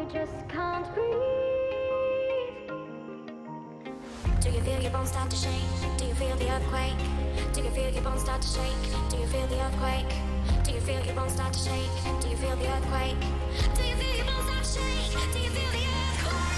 you just can't breathe. Do you feel your bones start to shake? Do you feel the earthquake? Do you feel your bones start to shake? Do you feel the earthquake? Do you feel your bones start to shake? Do you feel the earthquake? Do you feel your bones start to shake? Do you feel the earthquake?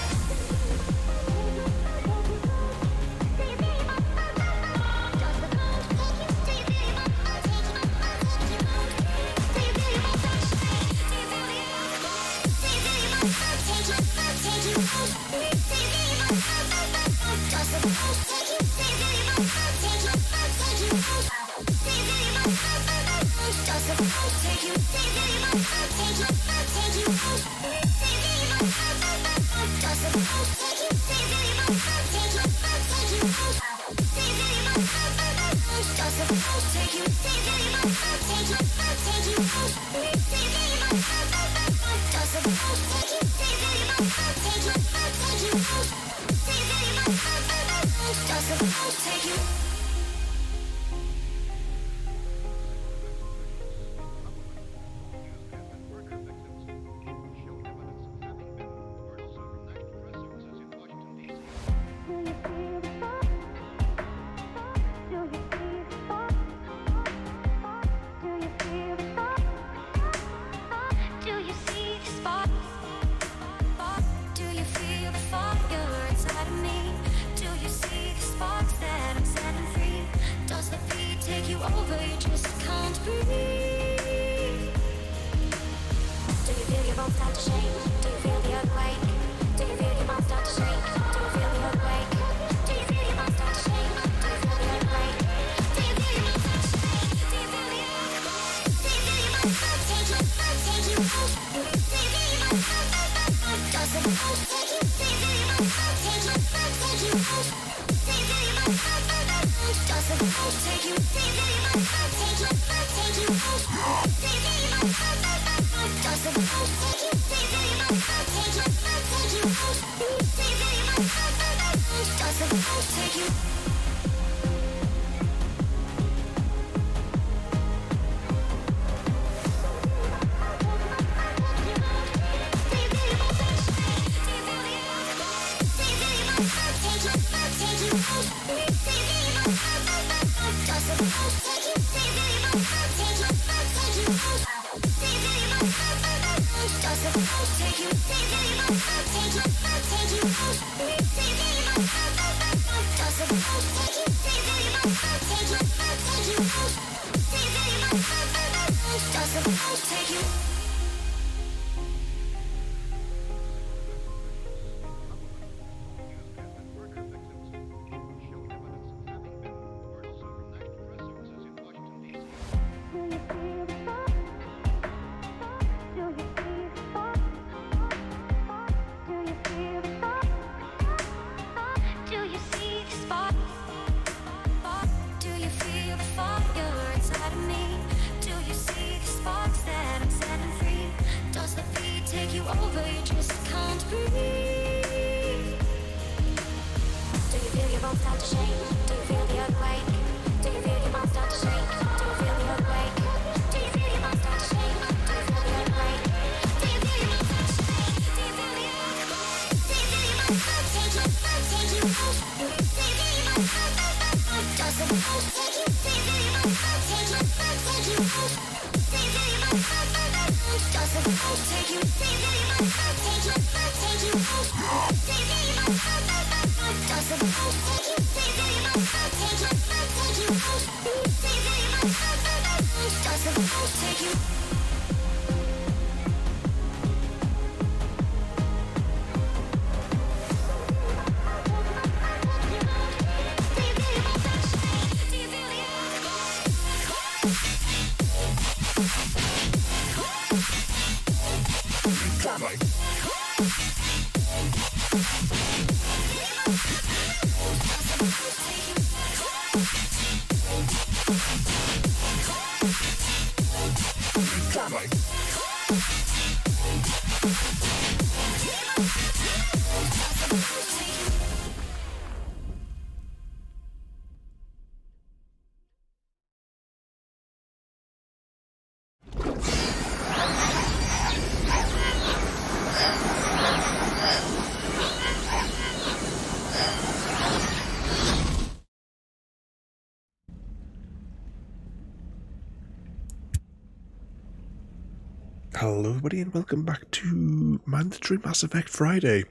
Hello everybody and welcome back to Mandatory Mass Effect Friday.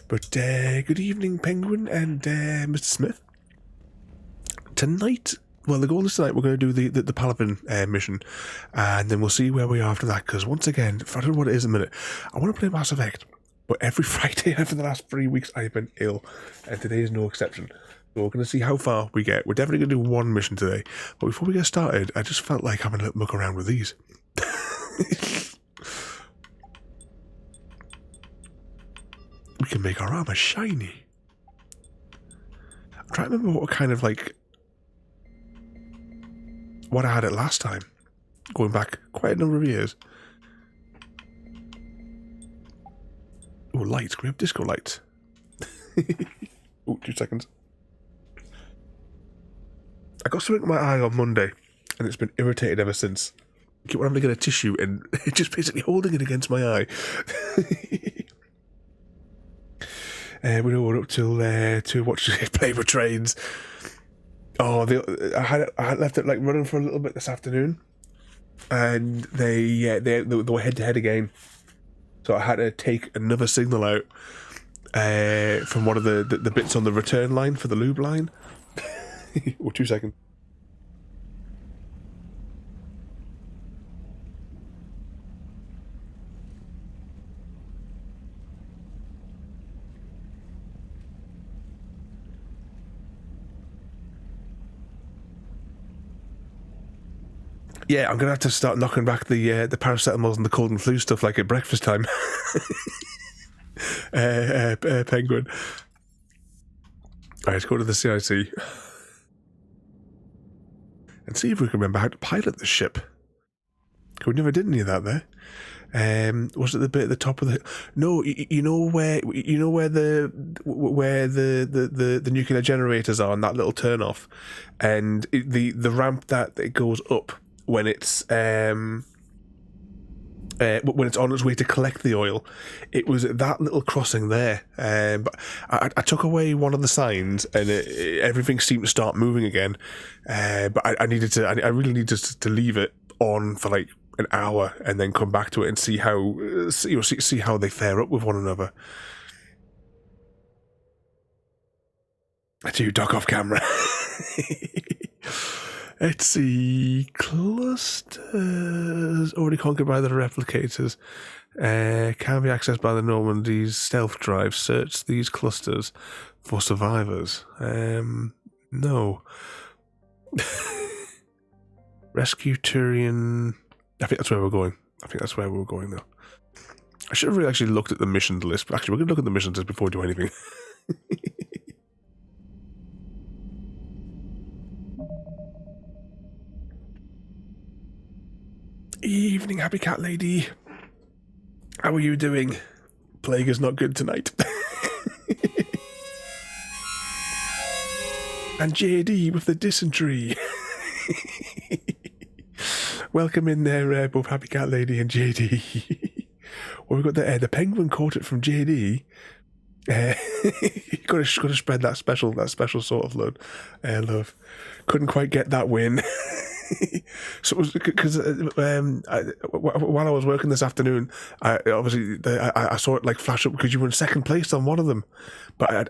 But good evening Penguin and Mr. Smith. Tonight, well the goal is tonight we're going to do the Palaven mission, and then we'll see where we are after that, because once again, I don't know what it is in a minute, I want to play Mass Effect, but every Friday for the last 3 weeks I've been ill, and today is no exception. So we're going to see how far we get. We're definitely going to do one mission today, but before we get started, I just felt like having a little muck around with these. We can make our armour shiny. I'm trying to remember what kind of what I had it last time. Going back quite a number of years. Oh, lights. Can we have disco lights? Oh, 2 seconds. I got something in my eye on Monday, and it's been irritated ever since. I keep wanting to get a tissue and just basically holding it against my eye. We know we're up till to watch play with trains. Oh, I had left it running for a little bit this afternoon, and they were head to head again. So I had to take another signal out from one of the bits on the return line for the lube line. Oh, 2 seconds. Yeah, I'm gonna have to start knocking back the paracetamols and the cold and flu stuff like at breakfast time. Penguin. Alright, let's go to the CIC and see if we can remember how to pilot the ship. We never did any of that there. Was it the bit at the top of the? No, you know where the nuclear generators are, and that little turn off, and the ramp that it goes up when it's on its way to collect the oil. It was that little crossing there, but I took away one of the signs, and everything seemed to start moving again. But I really needed to leave it on for like an hour and then come back to it and see how see how they fare up with one another. I do dock off camera. Let's see. Clusters already conquered by the replicators. Can be accessed by the Normandy's stealth drive. Search these clusters for survivors. No. Rescue Turian. I think that's where we're going. Though. I should have really actually looked at the missions list, but actually we're going to look at the missions list before we do anything. Evening, happy cat lady. How are you doing? Plague is not good tonight. And JD with the dysentery. Welcome in there, both happy cat lady and JD. Well, we've got the penguin caught it from JD. Got to spread that special sort of love. Couldn't quite get that win. So it was because while I was working this afternoon, I saw it flash up because you were in second place on one of them, but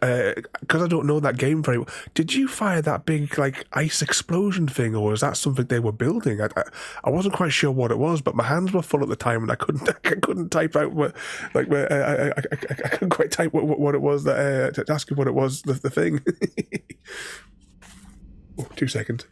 because I don't know that game very well. Did you fire that big ice explosion thing, or was that something they were building? I wasn't quite sure what it was, but my hands were full at the time and I couldn't type out what I couldn't quite type what it was that to ask you what it was the thing. Oh, 2 seconds.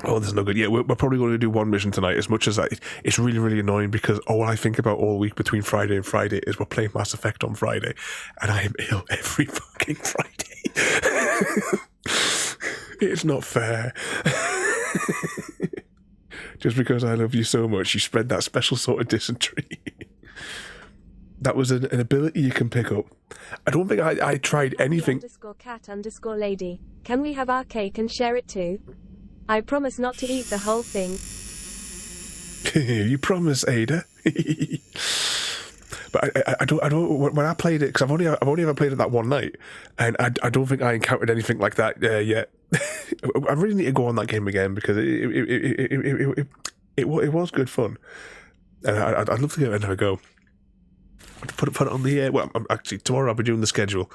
Oh, this is no good. Yeah, we're probably going to do one mission tonight, as much as it's really, really annoying because all I think about all week between Friday and Friday is we're playing Mass Effect on Friday, and I am ill every fucking Friday. It's not fair. Just because I love you so much, you spread that special sort of dysentery. That was an ability you can pick up. I don't think I tried anything. _cat_lady. Can we have our cake and share it too? I promise not to eat the whole thing. You promise, Ada? But I don't. When I played it, because I've only ever played it that one night, and I don't think I encountered anything like that yet. I really need to go on that game again because it was good fun, and I'd love to give it another go. Put it on the well. Actually, tomorrow I'll be doing the schedule.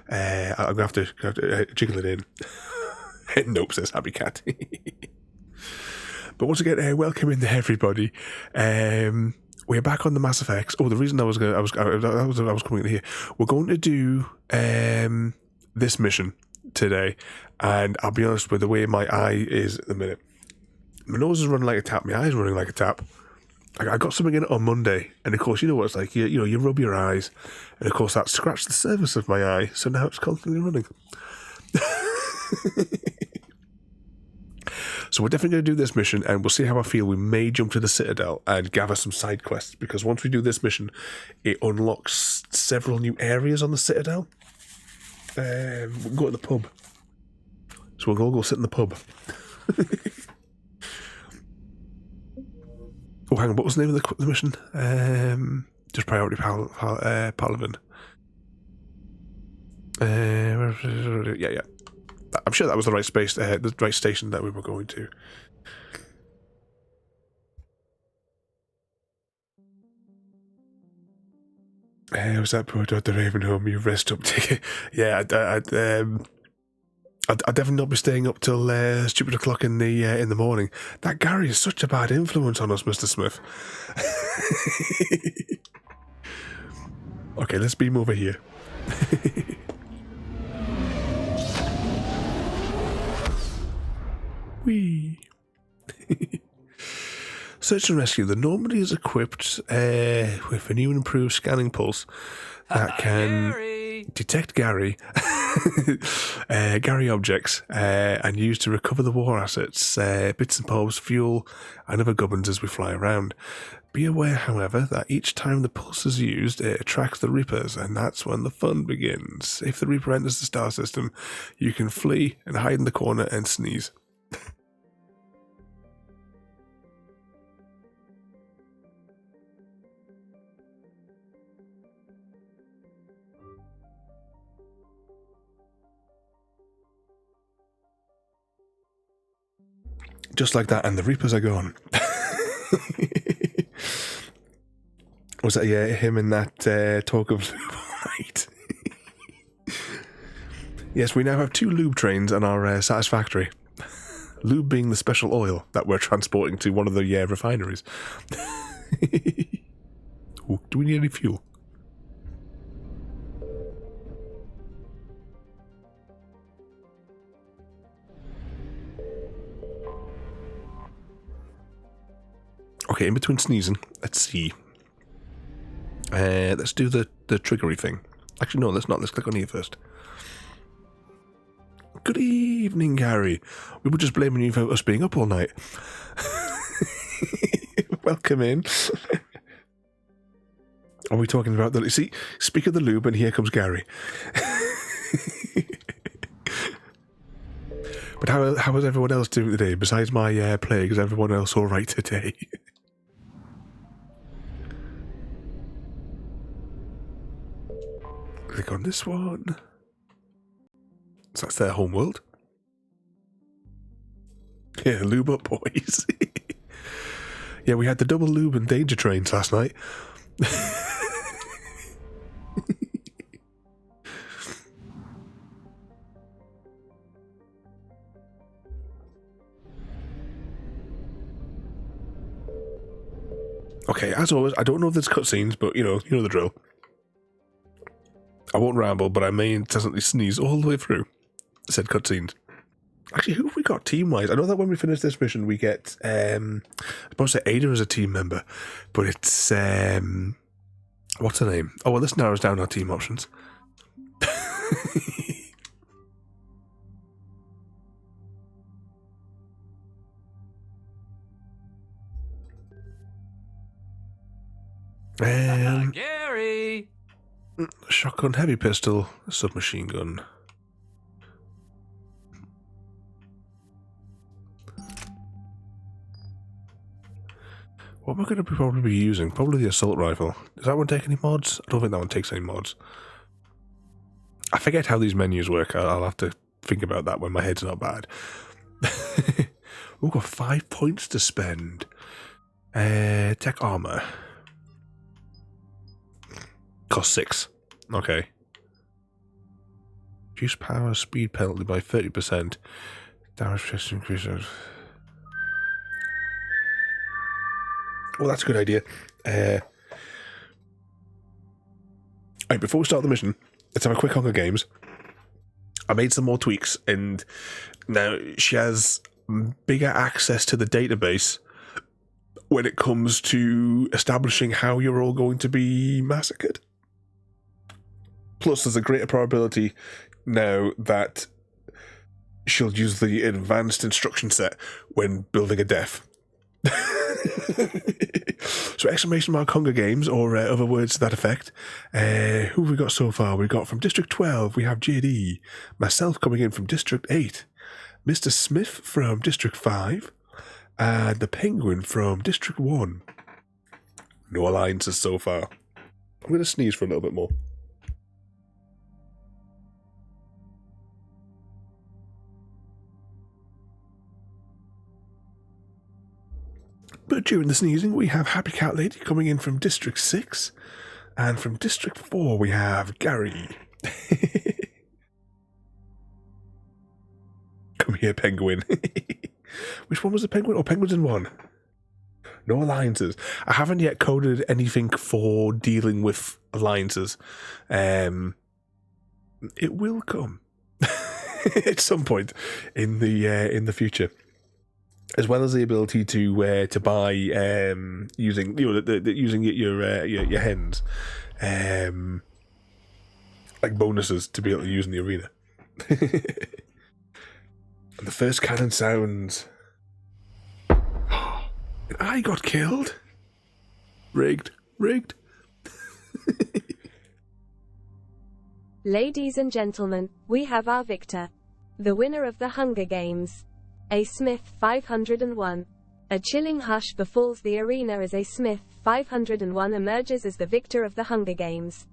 I'm gonna have to jiggle it in. Nope, says Happy Cat. But once again, welcome in to everybody. We're back on the Mass Effects. Oh, the reason I was coming in here. We're going to do this mission today, and I'll be honest with the way my eye is at the minute. My nose is running like a tap. My eye is running like a tap. I got something in it on Monday, and of course, you know what it's like. You rub your eyes, and of course that scratched the surface of my eye, so now it's constantly running. So we're definitely going to do this mission, and we'll see how I feel. We may jump to the Citadel and gather some side quests, because once we do this mission, it unlocks several new areas on the Citadel. We can go to the pub. So we'll all go sit in the pub. Oh, hang on, what was the name of the mission? Just Priority Palaven. Yeah. I'm sure that was the right space, the right station that we were going to. Was that poor Dr. Ravenholm? You rest up ticket. Yeah, I'd definitely not be staying up till stupid o'clock in the morning. That Gary is such a bad influence on us, Mr. Smith. Okay, let's beam over here. Whee! Search and rescue. The Normandy is equipped with a new and improved scanning pulse that can detect Gary objects and use to recover the war assets, bits and bobs, fuel, and other gubbins as we fly around. Be aware, however, that each time the pulse is used, it attracts the Reapers, and that's when the fun begins. If the Reaper enters the star system, you can flee and hide in the corner and sneeze. Just like that, and the Reapers are gone. Was that, yeah, him and that talk of lube all night? Yes, we now have 2 lube trains on our Satisfactory. Lube being the special oil that we're transporting to one of the refineries. Ooh, do we need any fuel? Okay, in between sneezing, let's see. Let's do the triggery thing. Actually, no, let's not. Let's click on here first. Good evening, Gary. We were just blaming you for us being up all night. Welcome in. Are we talking about the... See, speak of the lube, and here comes Gary. But how is everyone else doing today? Besides my plague, is everyone else all right today? Click on this one. So that's their home world. Yeah, lube up, boys. Yeah, we had the double lube and danger trains last night. Okay, as always, I don't know if there's cutscenes, but you know the drill. I won't ramble, but I may incessantly sneeze all the way through said cutscenes. Actually, who have we got team-wise? I know that when we finish this mission, we get, I'm supposed to say Ada as a team member, but it's, what's her name? Oh, well, this narrows down our team options. Gary! Shotgun, heavy pistol, submachine gun. What am I going to probably be using? Probably the assault rifle. Does that one take any mods? I don't think that one takes any mods. I forget how these menus work. I'll have to think about that when my head's not bad. We've got 5 points to spend. Tech armor. Cost 6. Okay. Reduce power speed penalty by 30%. Damage chest increases. Well, that's a good idea. Right, before we start the mission, let's have a quick Hunger Games. I made some more tweaks, and now she has bigger access to the database when it comes to establishing how you're all going to be massacred. Plus, there's a greater probability now that she'll use the advanced instruction set when building a death. So exclamation mark Hunger Games, or other words to that effect. Who have we got so far? We've got from District 12, we have JD. Myself coming in from District 8. Mr. Smith from District 5. And the Penguin from District 1. No alliances so far. I'm going to sneeze for a little bit more. But during the sneezing, we have Happy Cat Lady coming in from District 6. And from District 4, we have Gary. Come here, Penguin. Which one was the Penguin? Oh, Penguin's in 1. No alliances. I haven't yet coded anything for dealing with alliances. It will come. At some point in the future. As well as the ability to buy using using your hens, like bonuses to be able to use in the arena. And the first cannon sounds. And I got killed. Rigged. Ladies and gentlemen, we have our victor. The winner of the Hunger Games. A Smith 501. A chilling hush befalls the arena as A Smith 501 emerges as the victor of the Hunger Games.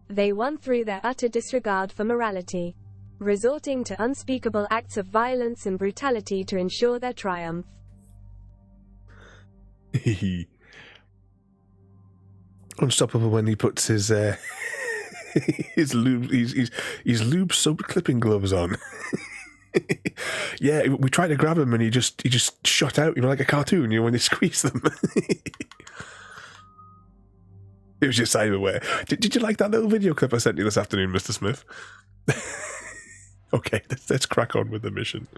They won through their utter disregard for morality, resorting to unspeakable acts of violence and brutality to ensure their triumph. Unstoppable when he puts his his lube soaked clipping gloves on. Yeah, we tried to grab him and he just shot out, like a cartoon, when they squeeze them. It was just cyberware. Did you like that little video clip I sent you this afternoon, Mr. Smith? Okay, let's crack on with the mission.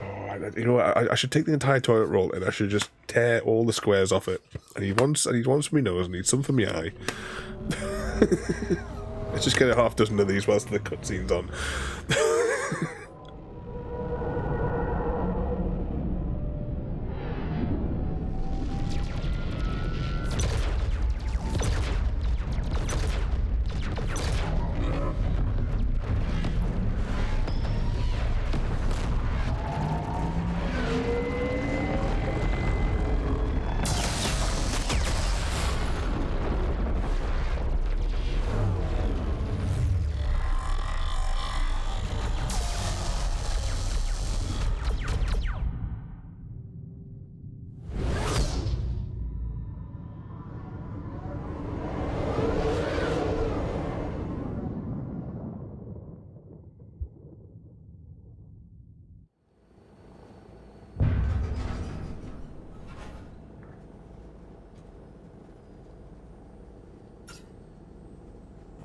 Oh, I should take the entire toilet roll and I should just tear all the squares off it. I need one for my nose, I need some for my eye. Let's just get a half dozen of these whilst the cutscene's on.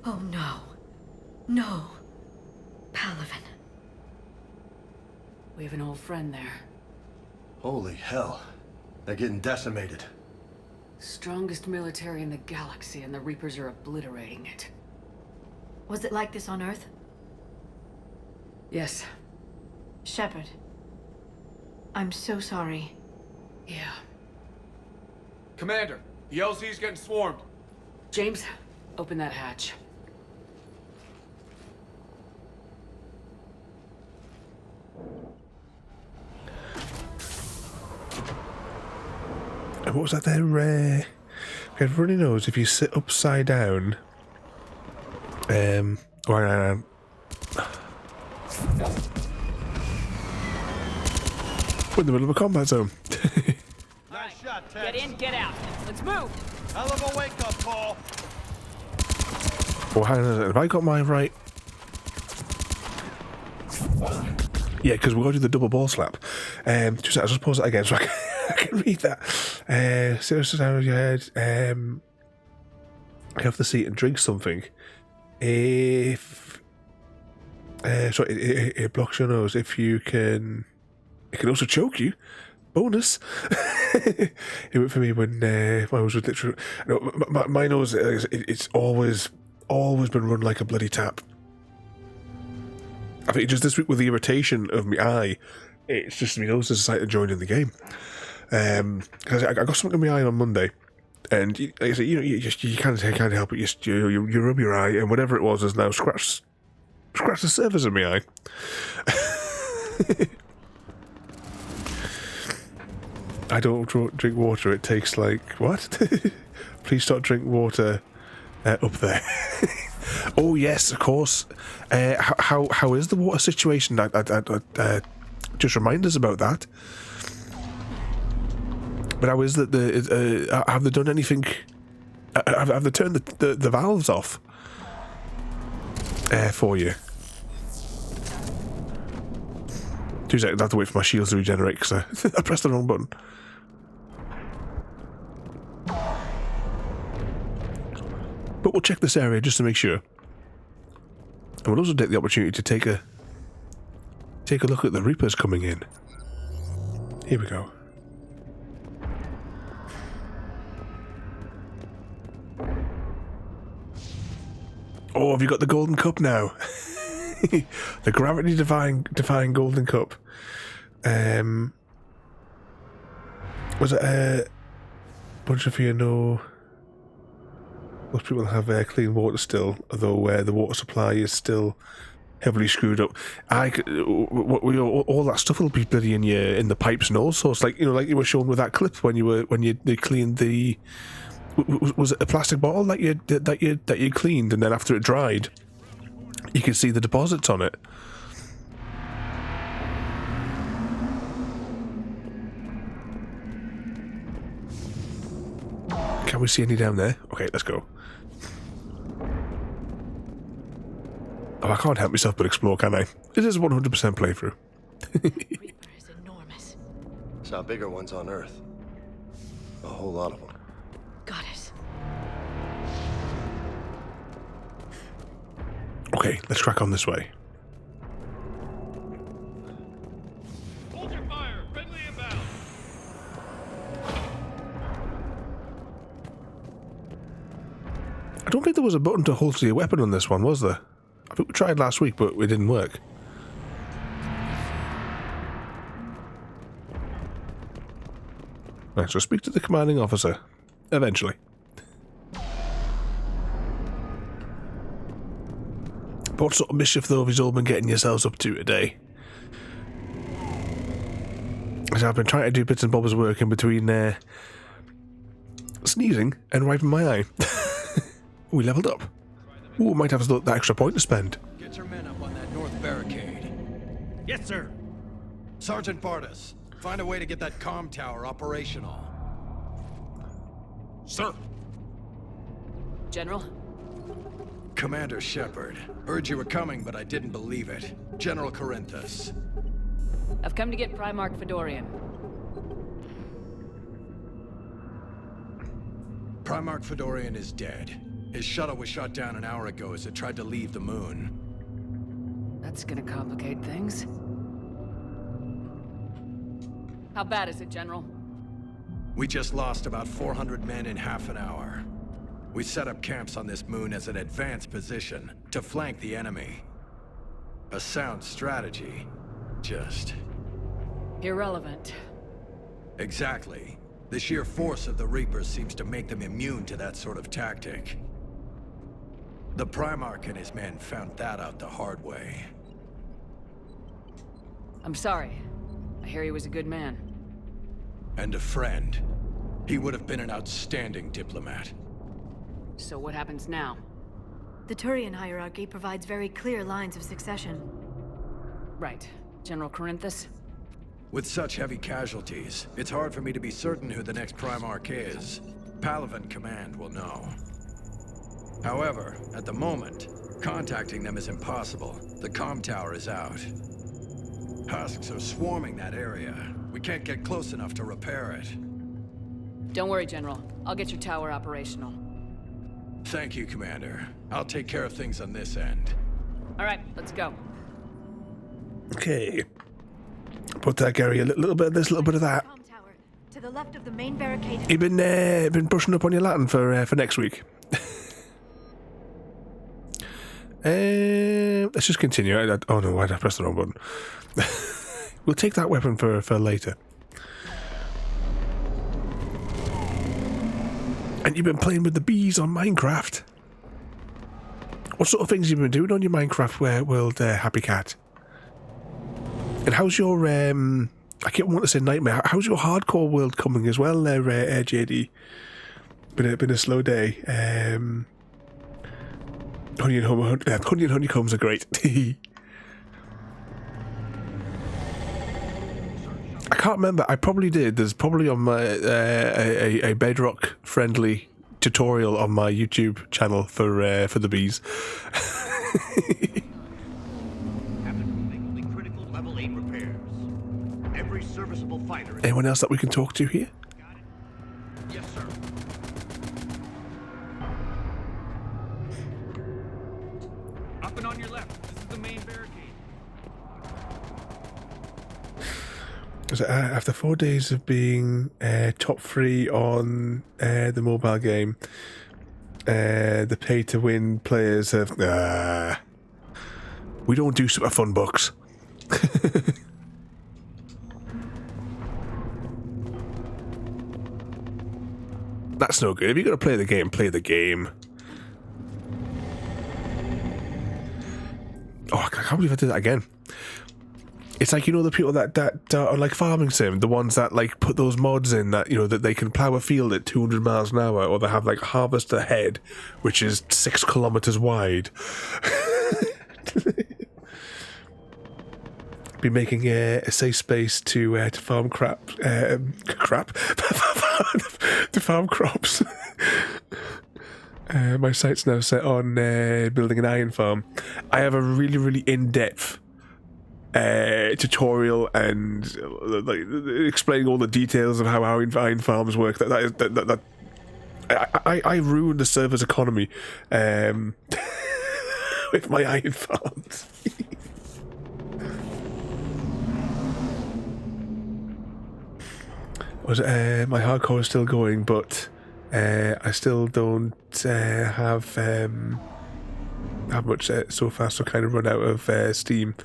Oh no. No. Palaven. We have an old friend there. Holy hell. They're getting decimated. Strongest military in the galaxy, and the Reapers are obliterating it. Was it like this on Earth? Yes. Shepard. I'm so sorry. Yeah. Commander, the LZ's getting swarmed. James, open that hatch. what was that there? Everybody knows if you sit upside down. Hang on. We're in the middle of a combat zone. Nice shot, Tex. Get in, get out. Let's move. Hell of a wake-up call. Oh, hang on a second. Have I got mine right? Yeah, because we're going to do the double ball slap. I'll just pause that again so I can read that. Sit down with your head. Have the seat and drink something. If it blocks your nose. If you can, it can also choke you. Bonus. It went for me when mine was literally. No, my nose. It's always been run like a bloody tap. I think just this week with the irritation of my eye, it's just my nose has decided to join in the game. Because I got something in my eye on Monday, and like I said, you can't help it. You rub your eye, and whatever it was has now scratched the surface of my eye. I don't drink water. It takes like what? Please stop drinking water up there. Oh yes, of course. How is the water situation? Just remind us about that. But how is that? Have they done anything? Have they turned the valves off for you? 2 seconds. I have to wait for my shields to regenerate because I pressed the wrong button. But we'll check this area just to make sure. And we'll also take the opportunity to take a look at the Reapers coming in. Here we go. Oh, have you got the golden cup now? The gravity defying golden cup. Was it a bunch of you know? Most people have clean water still, although the water supply is still heavily screwed up. All that stuff will be bloody in the pipes and all sorts. Like like you were shown with that clip when they cleaned the. Was it a plastic bottle that you cleaned, and then after it dried, you could see the deposits on it. Can we see any down there? Okay, let's go. Oh, I can't help myself but explore, can I? It is a 100% playthrough. Reaper is enormous. Saw bigger ones on Earth. A whole lot of them. Goddess. Okay, let's crack on this way. Hold your fire. Friendly inbound. I don't think there was a button to holster your weapon on this one, was there? I think we tried last week, but it didn't work. Right, so speak to the commanding officer. Eventually. What sort of mischief, though, have you all been getting yourselves up to today? As I've been trying to do bits and bobs of work in between sneezing and wiping my eye. We leveled up. Ooh, we might have that extra point to spend. Get your men up on that north barricade. Yes, sir. Sergeant Bartis, find a way to get that comm tower operational. Sir. General? Commander Shepard. Heard you were coming, but I didn't believe it. General Corinthus. I've come to get Primarch Fedorian. Primarch Fedorian is dead. His shuttle was shot down an hour ago as it tried to leave the moon. That's gonna complicate things. How bad is it, General? We just lost about 400 men in half an hour. We set up camps on this moon as an advanced position to flank the enemy. A sound strategy. Just... Irrelevant. Exactly. The sheer force of the Reapers seems to make them immune to that sort of tactic. The Primarch and his men found that out the hard way. I'm sorry. I hear he was a good man. And a friend. He would have been an outstanding diplomat. So what happens now? The Turian hierarchy provides very clear lines of succession. Right. General Corinthus? With such heavy casualties, it's hard for me to be certain who the next Primarch is. Palaven Command will know. However, at the moment, contacting them is impossible. The comm tower is out. Husks are swarming that area. We can't get close enough to repair it. Don't worry, General. I'll get your tower operational. Thank you, Commander. I'll take care of things on this end. All right, let's go. Okay. Put that, Gary. A little bit of this, a little bit of that. Comm tower, to the left of the main barricade. You been brushing up on your Latin for next week. Let's just continue. Oh no, I pressed the wrong button. We'll take that weapon for later. And you've been playing with the bees on Minecraft. What sort of things have you been doing on your Minecraft world, Happy Cat? And how's your I keep wanting to say nightmare. How's your hardcore world coming as well, JD? Been a slow day. Honey and honeycombs are great. I can't remember. I probably did. There's probably on my a Bedrock friendly tutorial on my YouTube channel for the bees. Only critical level 8 repairs. Every serviceable fighter. Anyone else that we can talk to here? Yes, sir. Up and on your left. This is the main barricade. So, after 4 days of being top 3 on the mobile game, the pay-to-win players have... we don't do super fun books. That's no good. If you're going to play the game, play the game. Oh, I can't believe I did that again. It's like, you know, the people that are like farming sim, the ones that like put those mods in that, you know, that they can plow a field at 200 miles an hour, or they have like harvest ahead, which is 6 kilometers wide. Be making a safe space to farm to farm crops. My site's now set on building an iron farm. I have a really, really in-depth tutorial and like explaining all the details of how iron farms work. I ruined the server's economy with my iron farms. My hardcore is still going, but I still don't have much so far, so kind of run out of steam.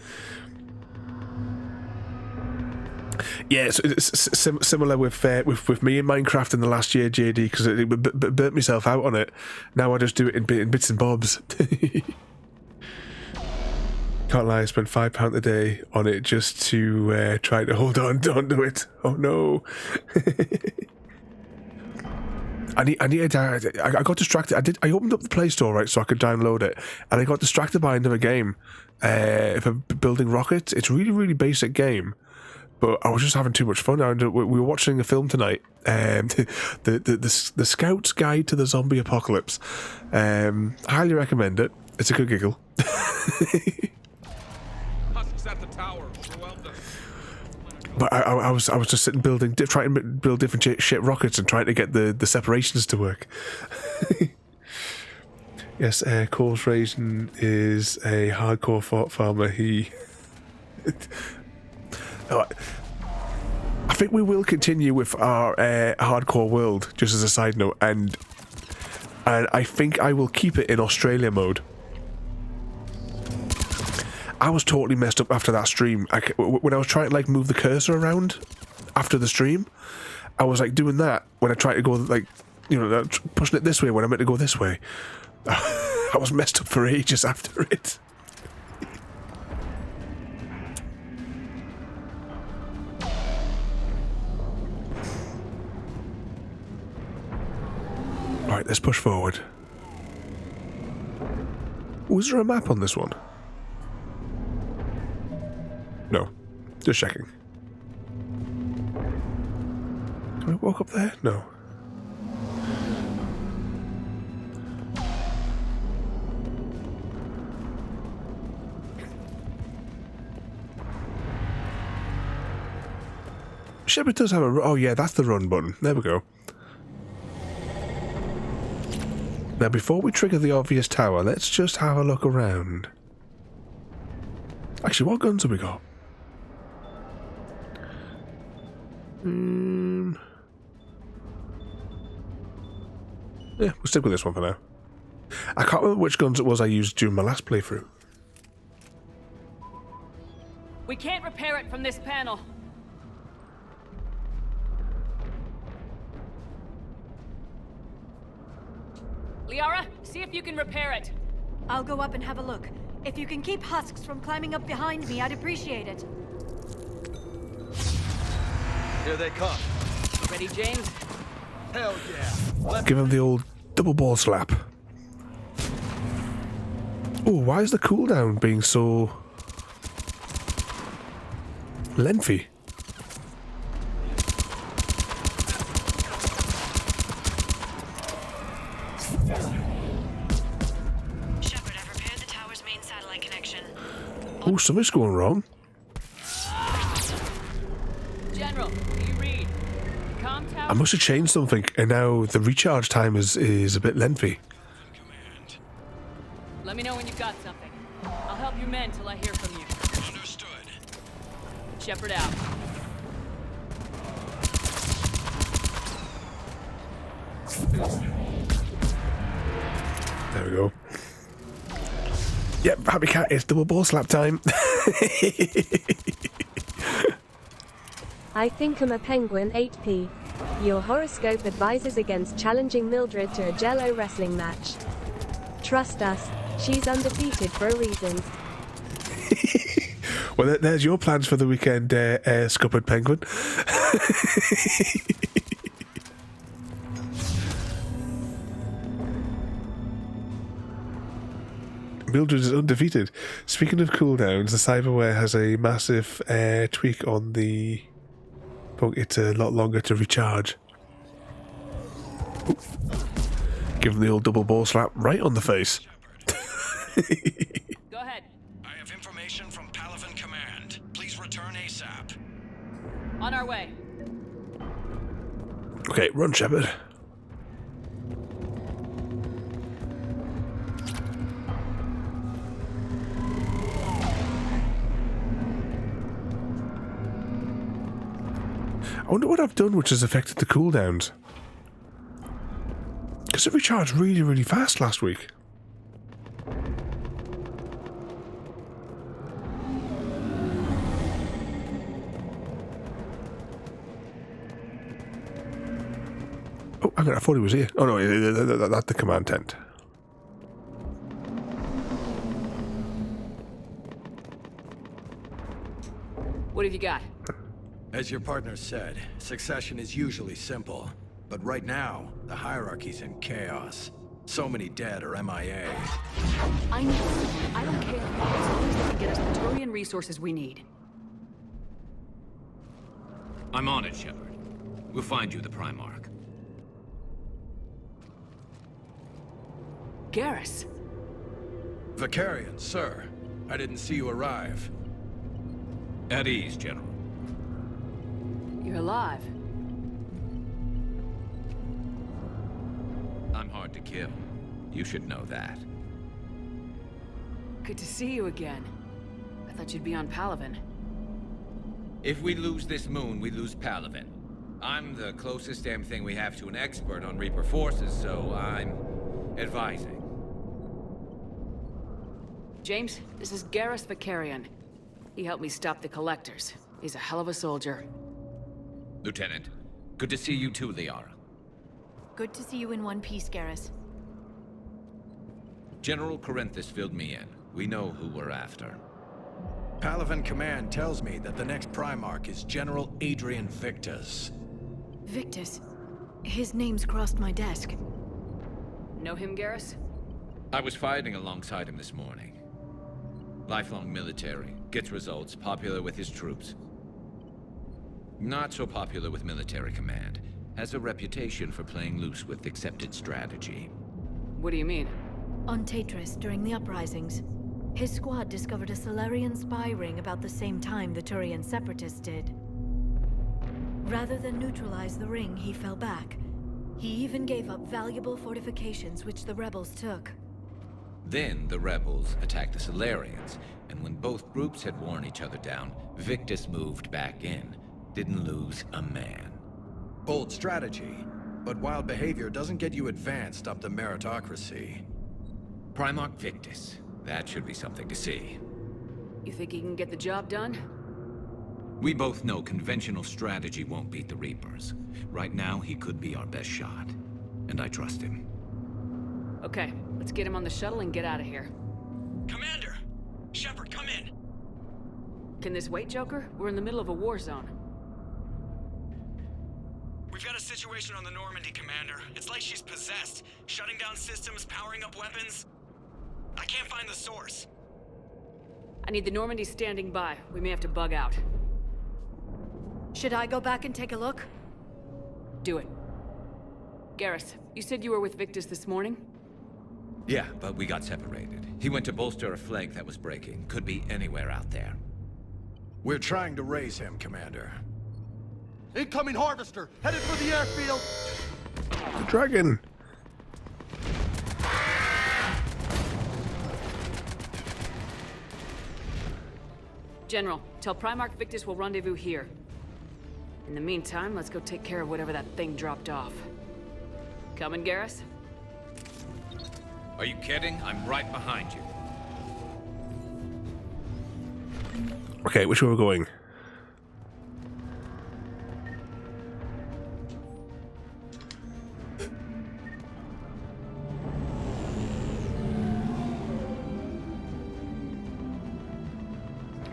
Yeah, so it's similar with me in Minecraft in the last year, JD, because it burnt myself out on it. Now I just do it in bits and bobs. Can't lie, I spent £5 a day on it just to try to hold on to it. Oh no. I got distracted. I opened up the Play Store, right, so I could download it, and I got distracted by another game for building rockets. It's a really, really basic game, but I was just having too much fun. We were watching a film tonight, the Scout's Guide to the Zombie Apocalypse. Highly recommend it. It's a good giggle. Husks at the tower. Overwhelmed us. But I was just sitting trying to build different shit rockets and trying to get the separations to work. Yes, Cole's Raisin is a hardcore farmer. I think we will continue with our hardcore world, just as a side note, and I think I will keep it in Australia mode. I was totally messed up after that stream. When I was trying to like move the cursor around after the stream, I was like doing that when I tried to go like, you know, pushing it this way when I meant to go this way. I was messed up for ages after it. Right, let's push forward. Was there a map on this one? No. Just checking. Can we walk up there? No. Shepard does have a... Oh yeah, that's the run button. There we go. Now before we trigger the obvious tower, let's just have a look around. Actually, what guns have we got? Yeah, we'll stick with this one for now. I can't remember which guns it was I used during my last playthrough. We can't repair it from this panel. Liara, see if you can repair it. I'll go up and have a look. If you can keep husks from climbing up behind me, I'd appreciate it. Here they come. Ready, James? Hell yeah. Give him the old double ball slap. Oh, why is the cooldown being so lengthy? Shepard, I've repaired the tower's main satellite connection. Oh, something's going wrong. General, do you read? Comm tower. I must have changed something, and now the recharge time is a bit lengthy. Let me know when you've got something. I'll help your men till I hear from you. Understood. Shepard out. There we go. Yep, happy cat, it's double ball slap time. I think I'm a penguin 8p. Your horoscope advises against challenging Mildred to a Jello wrestling match. Trust us, she's undefeated for a reason. Well, there's your plans for the weekend, Scuppered Penguin. Mildred is undefeated. Speaking of cooldowns, the Cyberware has a massive tweak on the... It's a lot longer to recharge. Ooh. Give him the old double ball slap right on the face. Go ahead. I have information from Palaven Command. Please return ASAP. On our way. Okay, run, Shepard. I wonder what I've done which has affected the cooldowns. Because it recharged really, really fast last week. Oh, hang on, I thought he was here. Oh no, that's the command tent. What have you got? As your partner said, succession is usually simple. But right now, the hierarchy's in chaos. So many dead or MIA. I know. I don't care. As long as they can get us the Turian resources we need. I'm on it, Shepard. We'll find you the Primarch. Garrus. Vicarian, sir. I didn't see you arrive. At ease, General. You're alive. I'm hard to kill. You should know that. Good to see you again. I thought you'd be on Palaven. If we lose this moon, we lose Palaven. I'm the closest damn thing we have to an expert on Reaper forces, so I'm advising. James, this is Garrus Vicarian. He helped me stop the Collectors. He's a hell of a soldier. Lieutenant, good to see you too, Liara. Good to see you in one piece, Garrus. General Corinthus filled me in. We know who we're after. Palaven Command tells me that the next Primarch is General Adrian Victus. Victus. His name's crossed my desk. Know him, Garrus? I was fighting alongside him this morning. Lifelong military, gets results, popular with his troops. Not so popular with military command. Has a reputation for playing loose with accepted strategy. What do you mean? On Tatris, during the uprisings, his squad discovered a Solarian spy ring about the same time the Turian separatists did. Rather than neutralize the ring, he fell back. He even gave up valuable fortifications which the rebels took. Then the rebels attacked the Solarians, and when both groups had worn each other down, Victus moved back in. Didn't lose a man. Bold strategy, but wild behavior doesn't get you advanced up to meritocracy. Primarch Victus. That should be something to see. You think he can get the job done? We both know conventional strategy won't beat the Reapers. Right now, he could be our best shot. And I trust him. Okay, let's get him on the shuttle and get out of here. Commander! Shepard, come in! Can this wait, Joker? We're in the middle of a war zone. We've got a situation on the Normandy, Commander. It's like she's possessed. Shutting down systems, powering up weapons. I can't find the source. I need the Normandy standing by. We may have to bug out. Should I go back and take a look? Do it. Garrus, you said you were with Victus this morning? Yeah, but we got separated. He went to bolster a flank that was breaking. Could be anywhere out there. We're trying to raise him, Commander. Incoming Harvester! Headed for the airfield! The dragon! General, tell Primarch Victus we'll rendezvous here. In the meantime, let's go take care of whatever that thing dropped off. Coming, Garrus? Are you kidding? I'm right behind you. Okay, which way are we going?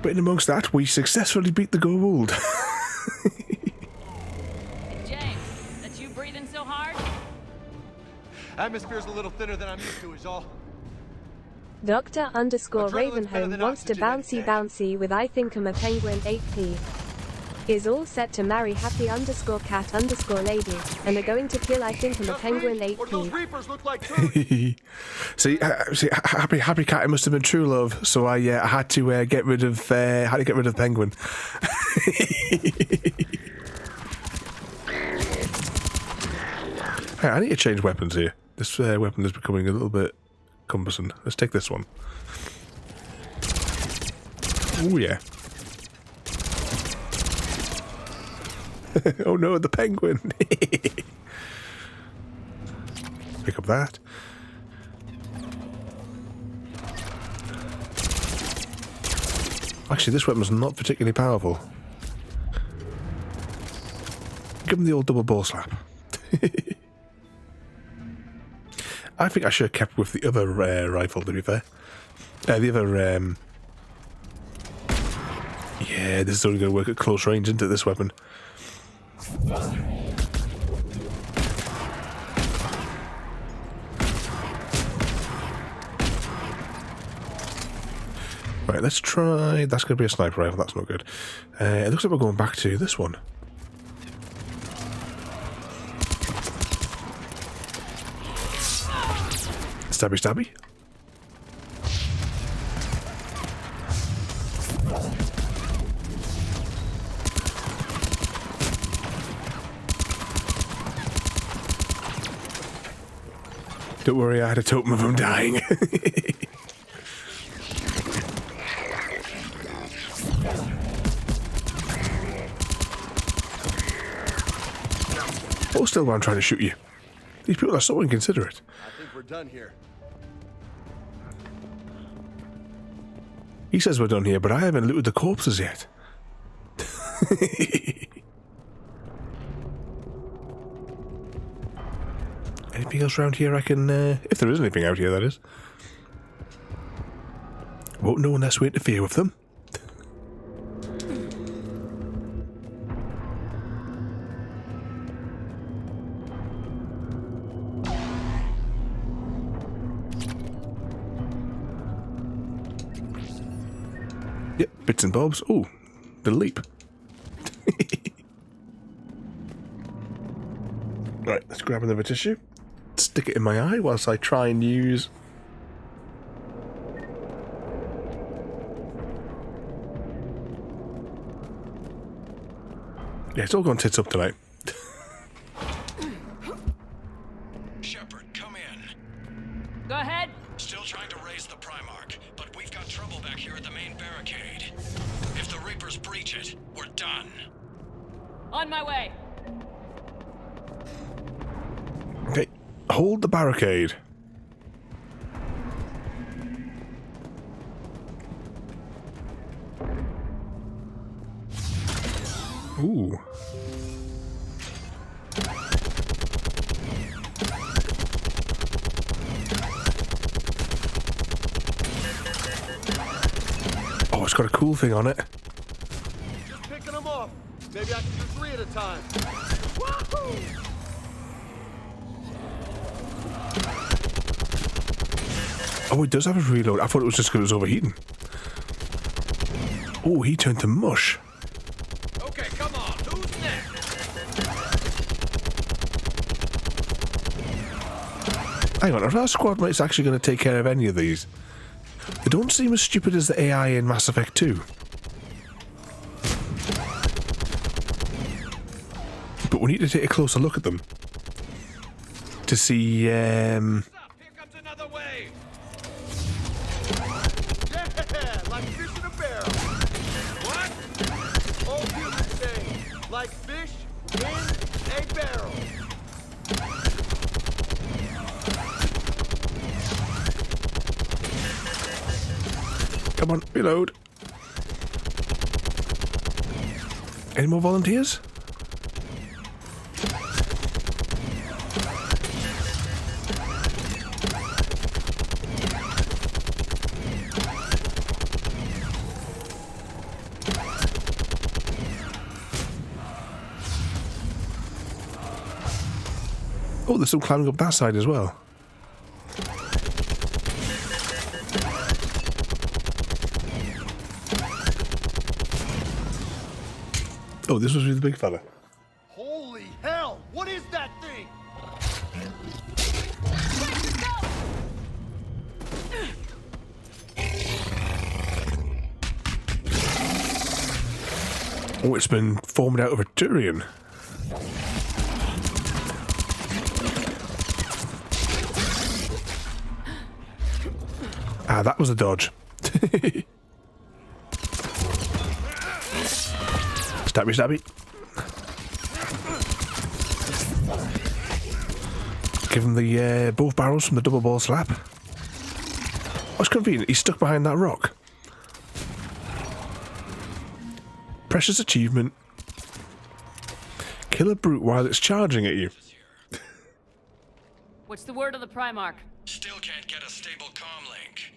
But in amongst that, we successfully beat the gold. James, that's you breathing so hard? Atmosphere's a little thinner than I'm used to, is all. Dr. _ Adrenaline's better Ravenholm than wants to oxygen bouncy with I think I'm a penguin 8p. Is all set to marry happy _ cat _ lady and are going to kill I think I'm a penguin What those 8p. Reapers look like too. see, happy cat. It must have been true love. So I had to get rid of penguin. Hey, I need to change weapons here. This weapon is becoming a little bit cumbersome. Let's take this one. Oh yeah. Oh no, the penguin! Pick up that. Actually, this weapon's not particularly powerful. Give him the old double ball slap. I think I should have kept with the other rifle, to be fair. The other... Yeah, this is only going to work at close range, isn't it, this weapon? Right, let's try... That's going to be a sniper rifle, that's not good. It looks like we're going back to this one. Stabby stabby. Don't worry, I had a totem of him dying. Hold still while I'm trying to shoot you. These people are so inconsiderate. I think we're done here. He says we're done here, but I haven't looted the corpses yet. Anything else around here I can... if there is anything out here, that is. Won't know unless we interfere with them. Yep, bits and bobs. Ooh, the leap. Right, let's grab another tissue. Stick it in my eye whilst I try and use... Yeah, it's all gone tits up tonight. Shepard, come in. Go ahead. Still trying to raise the Primarch, but we've got trouble back here at the main barricade. If the Reapers breach it, we're done. On my way. Okay, hold the barricade. Ooh. Oh, it's got a cool thing on it. Just picking them off. Maybe I can do 3 at a time. Wahoo! Oh, it does have a reload. I thought it was just because it was overheating. Oh, he turned to mush. Okay, come on. Who's next? Hang on, are our squad mates actually going to take care of any of these? They don't seem as stupid as the AI in Mass Effect 2. But we need to take a closer look at them. To see, Here comes another wave. Yeah, like fish in a barrel. What? Old humans say, like fish in a barrel. Come on, reload. Any more volunteers? Oh, there's some climbing up that side as well. Oh, this was with the big fella. Holy hell! What is that thing? Oh, it's been formed out of a Turian. Ah, that was a dodge. Stabby, stabby. Give him the both barrels from the double ball slap. Oh, it's convenient. He's stuck behind that rock. Precious achievement. Kill a brute while it's charging at you. What's the word of the Primarch? Still can't get a stable comm link.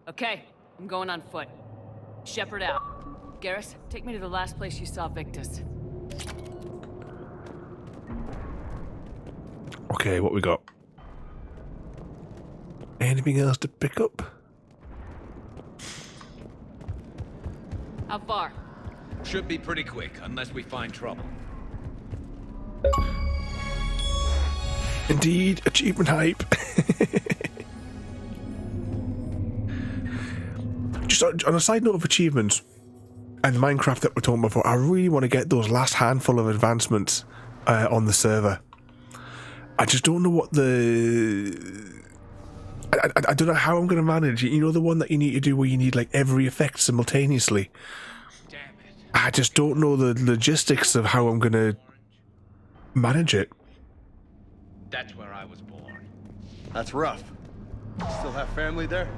Okay, I'm going on foot. Shepard out. Garrus, take me to the last place you saw Victus. Okay, what we got? Anything else to pick up? How far? Should be pretty quick, unless we find trouble. Indeed, achievement hype. Just on a side note of achievements and Minecraft that we're talking about before, I really want to get those last handful of advancements on the server. I just don't know what the... I don't know how I'm going to manage it. You know, the one that you need to do where you need like every effect simultaneously. Damn it. I just don't know the logistics of how I'm going to manage it. That's where I was born. That's rough. Still have family there?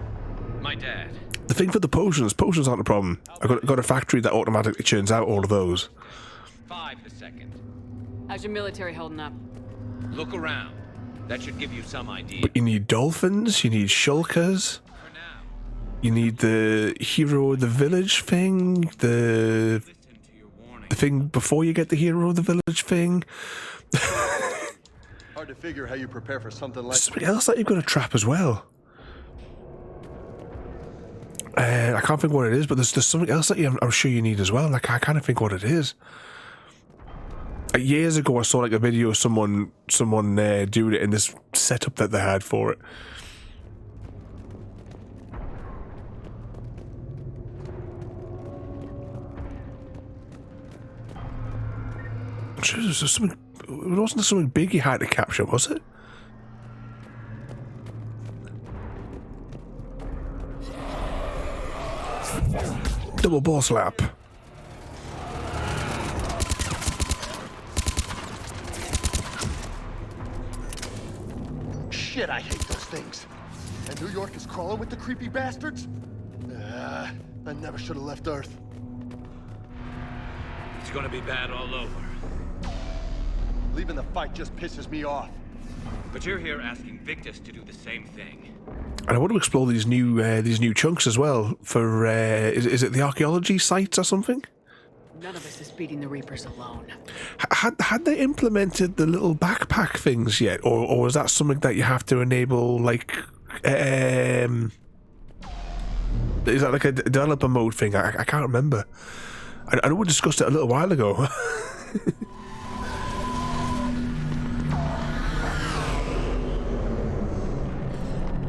My dad. The thing for the potions aren't a problem. I've got a factory that automatically churns out all of those. 5 a second. How's your military holding up? Look around. That should give you some idea. But you need dolphins, you need shulkers, For now, you need the hero of the village thing, the listen to your warning. thing before you get the hero of the village thing. Hard to figure how you prepare for something like Something else that you've got to trap as well. I can't think what it is, but there's something else that I'm sure you need as well. Like, I kind of think what it is. Years ago, I saw like a video of someone doing it in this setup that they had for it. I'm sure there was something. It wasn't something big you had to capture, was it? Double ball slap. Shit, I hate those things. And New York is crawling with the creepy bastards? I never should have left Earth. It's gonna be bad all over. Leaving the fight just pisses me off. But you're here asking Victus to do the same thing. And I want to explore these new chunks as well. For is it the archaeology sites or something? None of us is beating the Reapers alone. Had they implemented the little backpack things yet, or was that something that you have to enable? Like, is that like a developer mode thing? I can't remember. I know we discussed it a little while ago.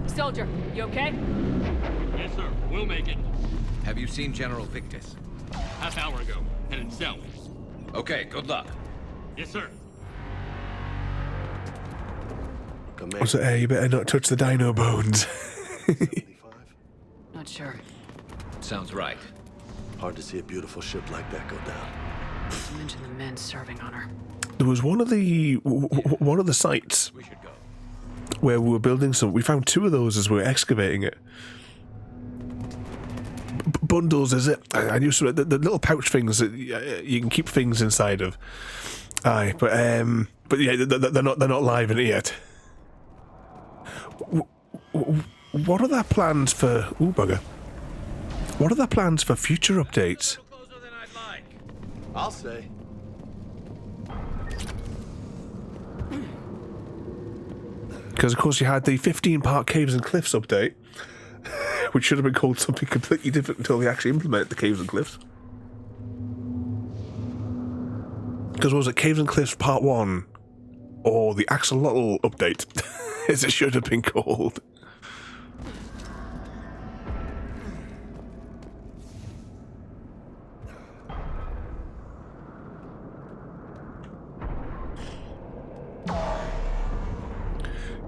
Soldier, you okay? Yes, sir. We'll make it. Have you seen General Victus? Half hour ago. Headed south. Okay, good luck. Yes, sir. Also, you better not touch the dino bones. Not sure. Sounds right. Hard to see a beautiful ship like that go down. Not to mention the men serving on her. There was one of the sites We should go. where we were building some. We found two of those as we were excavating it. Bundles, is it? I knew some the little pouch things that you can keep things inside of. Aye, but yeah, they're not live in it yet. What are their plans for? Ooh, bugger. What are their plans for future updates? Closer than I'd like. I'll say. Because of course you had the 15-part Caves and Cliffs update, which should have been called something completely different until they actually implemented the Caves and Cliffs. Because was it Caves and Cliffs Part 1 or the Axolotl update, as it should have been called?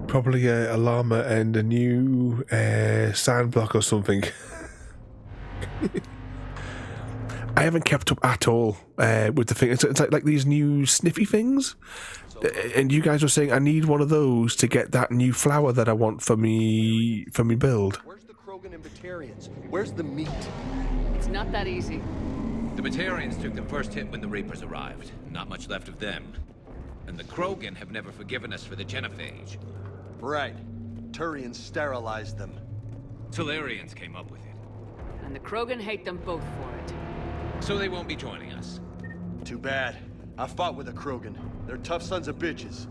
Probably a llama and a new sand block or something. I haven't kept up at all with the thing. It's like these new sniffy things. And you guys were saying I need one of those to get that new flower that I want for me build. Where's the Krogan and Batarians? Where's the meat? It's not that easy. The Batarians took the first hit when the Reapers arrived. Not much left of them. And the Krogan have never forgiven us for the genophage. Right. Turians sterilized them. Solarians came up with it. And the Krogan hate them both for it. So they won't be joining us. Too bad. I fought with a Krogan. They're tough sons of bitches.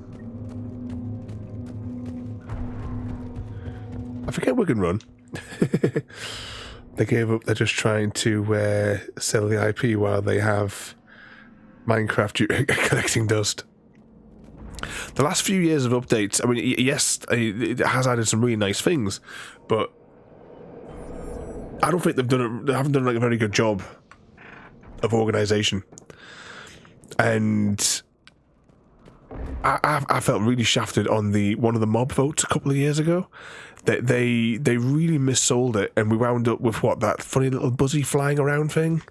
I forget we can run. They gave up. They're just trying to sell the IP while they have Minecraft collecting dust. The last few years of updates, I mean, yes, it has added some really nice things, but I don't think they haven't done like a very good job of organisation. And I felt really shafted on one of the mob votes a couple of years ago. They really missold it, and we wound up with that funny little buzzy flying around thing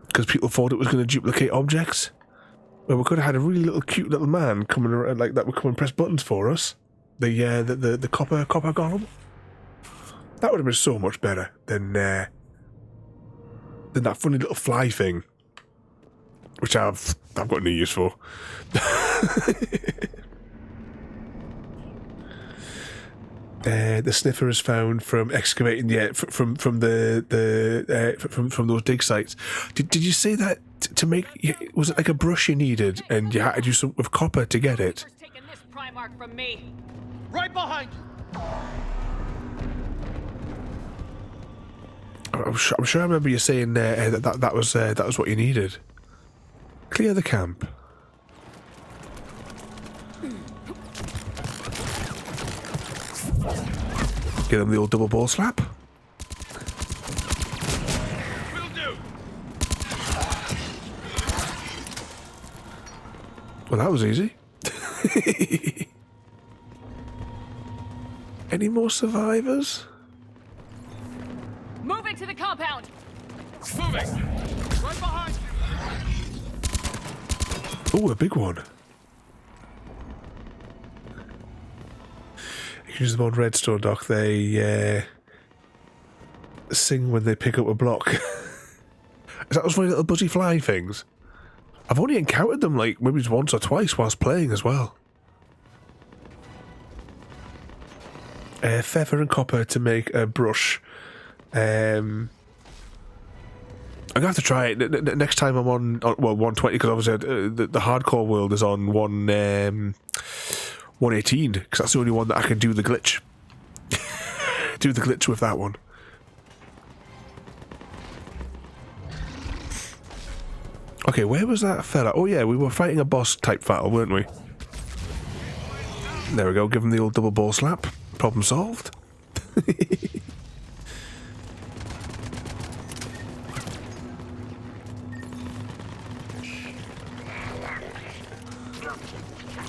because people thought it was going to duplicate objects. Well, we could have had a really little cute little man coming around like that would come and press buttons for us. The copper golem. That would have been so much better than that funny little fly thing, which I've got no use for. The sniffer is found from excavating from those dig sites. Did you say that to make? Was it like a brush you needed, and you had to do something with copper to get it? Taking this Primarch from me. Right behind you! I'm sure I remember you saying that was what you needed. Clear the camp. Give them the old double ball slap. Will do. Well, that was easy. Any more survivors? Moving to the compound. Moving. Right behind you. Oh, a big one. You can use them on Redstone, Doc. They sing when they pick up a block. Is that those funny little buzzy fly things? I've only encountered them like maybe once or twice whilst playing as well. Feather and copper to make a brush. I'm gonna have to try it next time I'm on 120, because obviously the hardcore world is on 118, because that's the only one that I can do the glitch. Do the glitch with that one. Okay, where was that fella? Oh yeah, we were fighting a boss type battle, weren't we? There we go, give him the old double ball slap. Problem solved.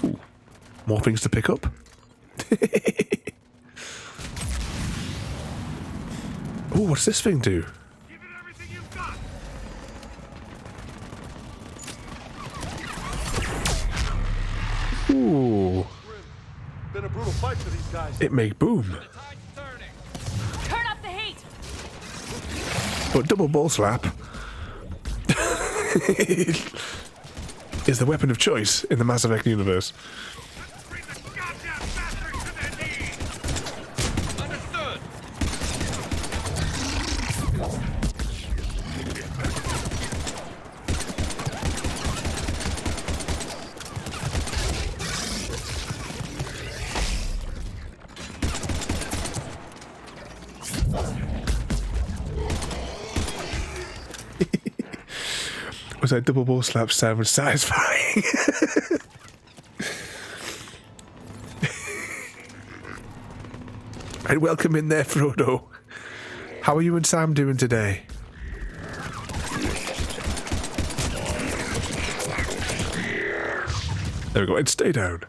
Ooh, more things to pick up. Oh, what's this thing do? Give it everything you've got. Ooh, Been a brutal fight for these guys. it make boom. The tide's turning. Turn up the heat. But double ball slap is the weapon of choice in the Mass Effect universe. Bring the goddamn bastards to their knees. Understood. Was that double ball slap sound satisfying? And welcome in there, Frodo. How are you and Sam doing today? There we go, and stay down.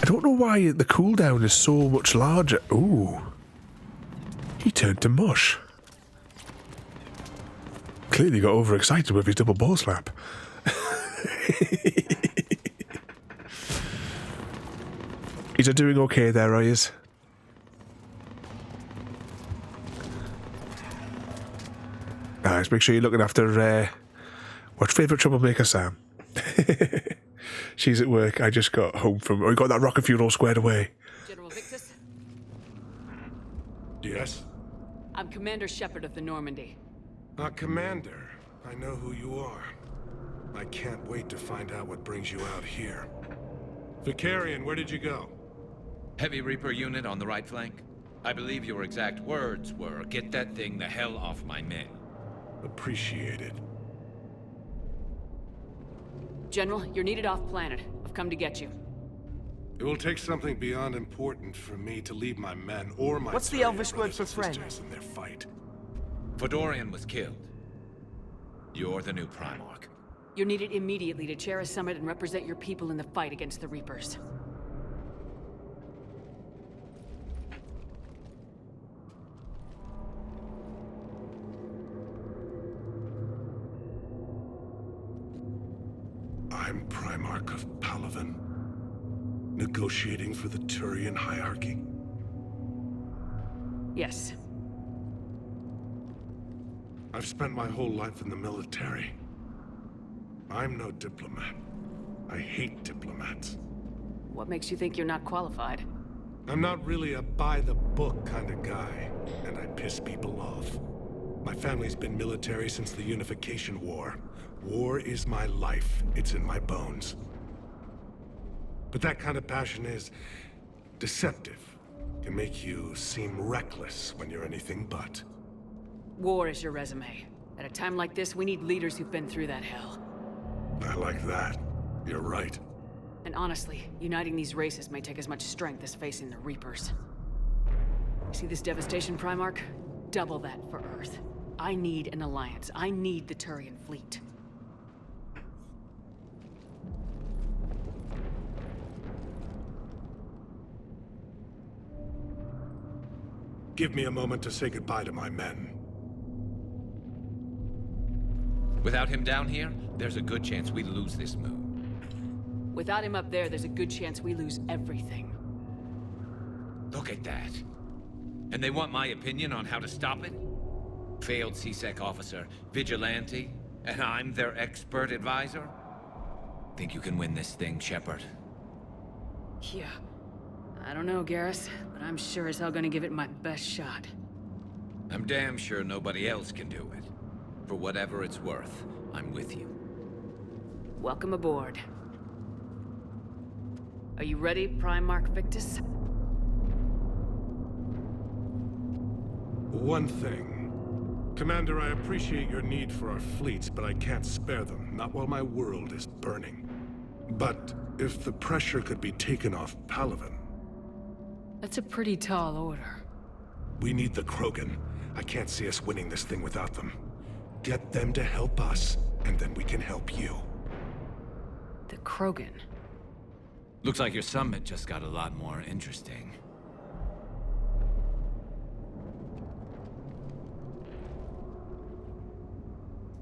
I don't know why the cooldown is so much larger. Ooh. He turned to mush. Clearly got overexcited with his double ball slap. Is he doing okay there, are you? Nice, make sure you're looking after what's favourite troublemaker, Sam? She's at work. I just got home from... Oh, we got that rocket fuel all squared away. General Victus, Yes? I'm Commander Shepard of the Normandy. Commander, I know who you are. I can't wait to find out what brings you out here. Vicarian, where did you go? Heavy Reaper unit on the right flank. I believe your exact words were, "Get that thing the hell off my men." Appreciated. General, you're needed off planet. I've come to get you. It will take something beyond important for me to leave my men or my What's the Turian Elvish word brothers for and friend? sisters in their fight. Fodorian was killed. You're the new Primarch. You're needed immediately to chair a summit and represent your people in the fight against the Reapers. I'm Primarch of Palaven, negotiating for the Turian hierarchy. Yes. I've spent my whole life in the military. I'm no diplomat. I hate diplomats. What makes you think you're not qualified? I'm not really a by-the-book kind of guy, and I piss people off. My family's been military since the Unification War. War is my life. It's in my bones. But that kind of passion is deceptive, Can make you seem reckless when you're anything but. War is your resume. At a time like this, we need leaders who've been through that hell. I like that. You're right. And honestly, uniting these races may take as much strength as facing the Reapers. See this devastation, Primarch? Double that for Earth. I need an alliance. I need the Turian fleet. Give me a moment to say goodbye to my men. Without him down here, there's a good chance we lose this moon. Without him up there's a good chance we lose everything. Look at that. And they want my opinion on how to stop it? Failed CSEC officer, vigilante, and I'm their expert advisor? Think you can win this thing, Shepard? Yeah. I don't know, Garrus, but I'm sure as hell gonna give it my best shot. I'm damn sure nobody else can do it. For whatever it's worth, I'm with you. Welcome aboard. Are you ready, Primarch Victus? One thing. Commander, I appreciate your need for our fleets, but I can't spare them, not while my world is burning. But if the pressure could be taken off Palaven... That's a pretty tall order. We need the Krogan. I can't see us winning this thing without them. Get them to help us, and then we can help you. The Krogan? Looks like your summit just got a lot more interesting.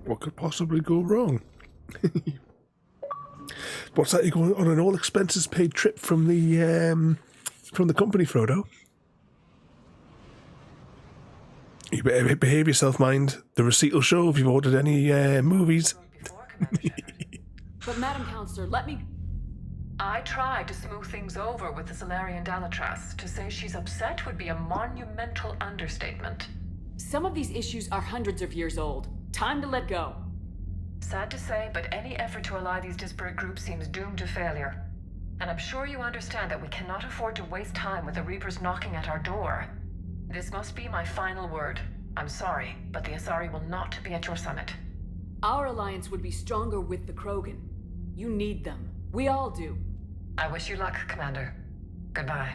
What could possibly go wrong? What's that? You're going on an all expenses paid trip from the company, Frodo? You better behave yourself, mind. The receipt will show if you've ordered any movies. But Madam Counselor, let me... I tried to smooth things over with the Solarian Dalatras. To say she's upset would be a monumental understatement. Some of these issues are hundreds of years old. Time to let go. Sad to say, but any effort to ally these disparate groups seems doomed to failure. And I'm sure you understand that we cannot afford to waste time with the Reapers knocking at our door. This must be my final word. I'm sorry, but the Asari will not be at your summit. Our alliance would be stronger with the Krogan. You need them. We all do. I wish you luck, Commander. Goodbye.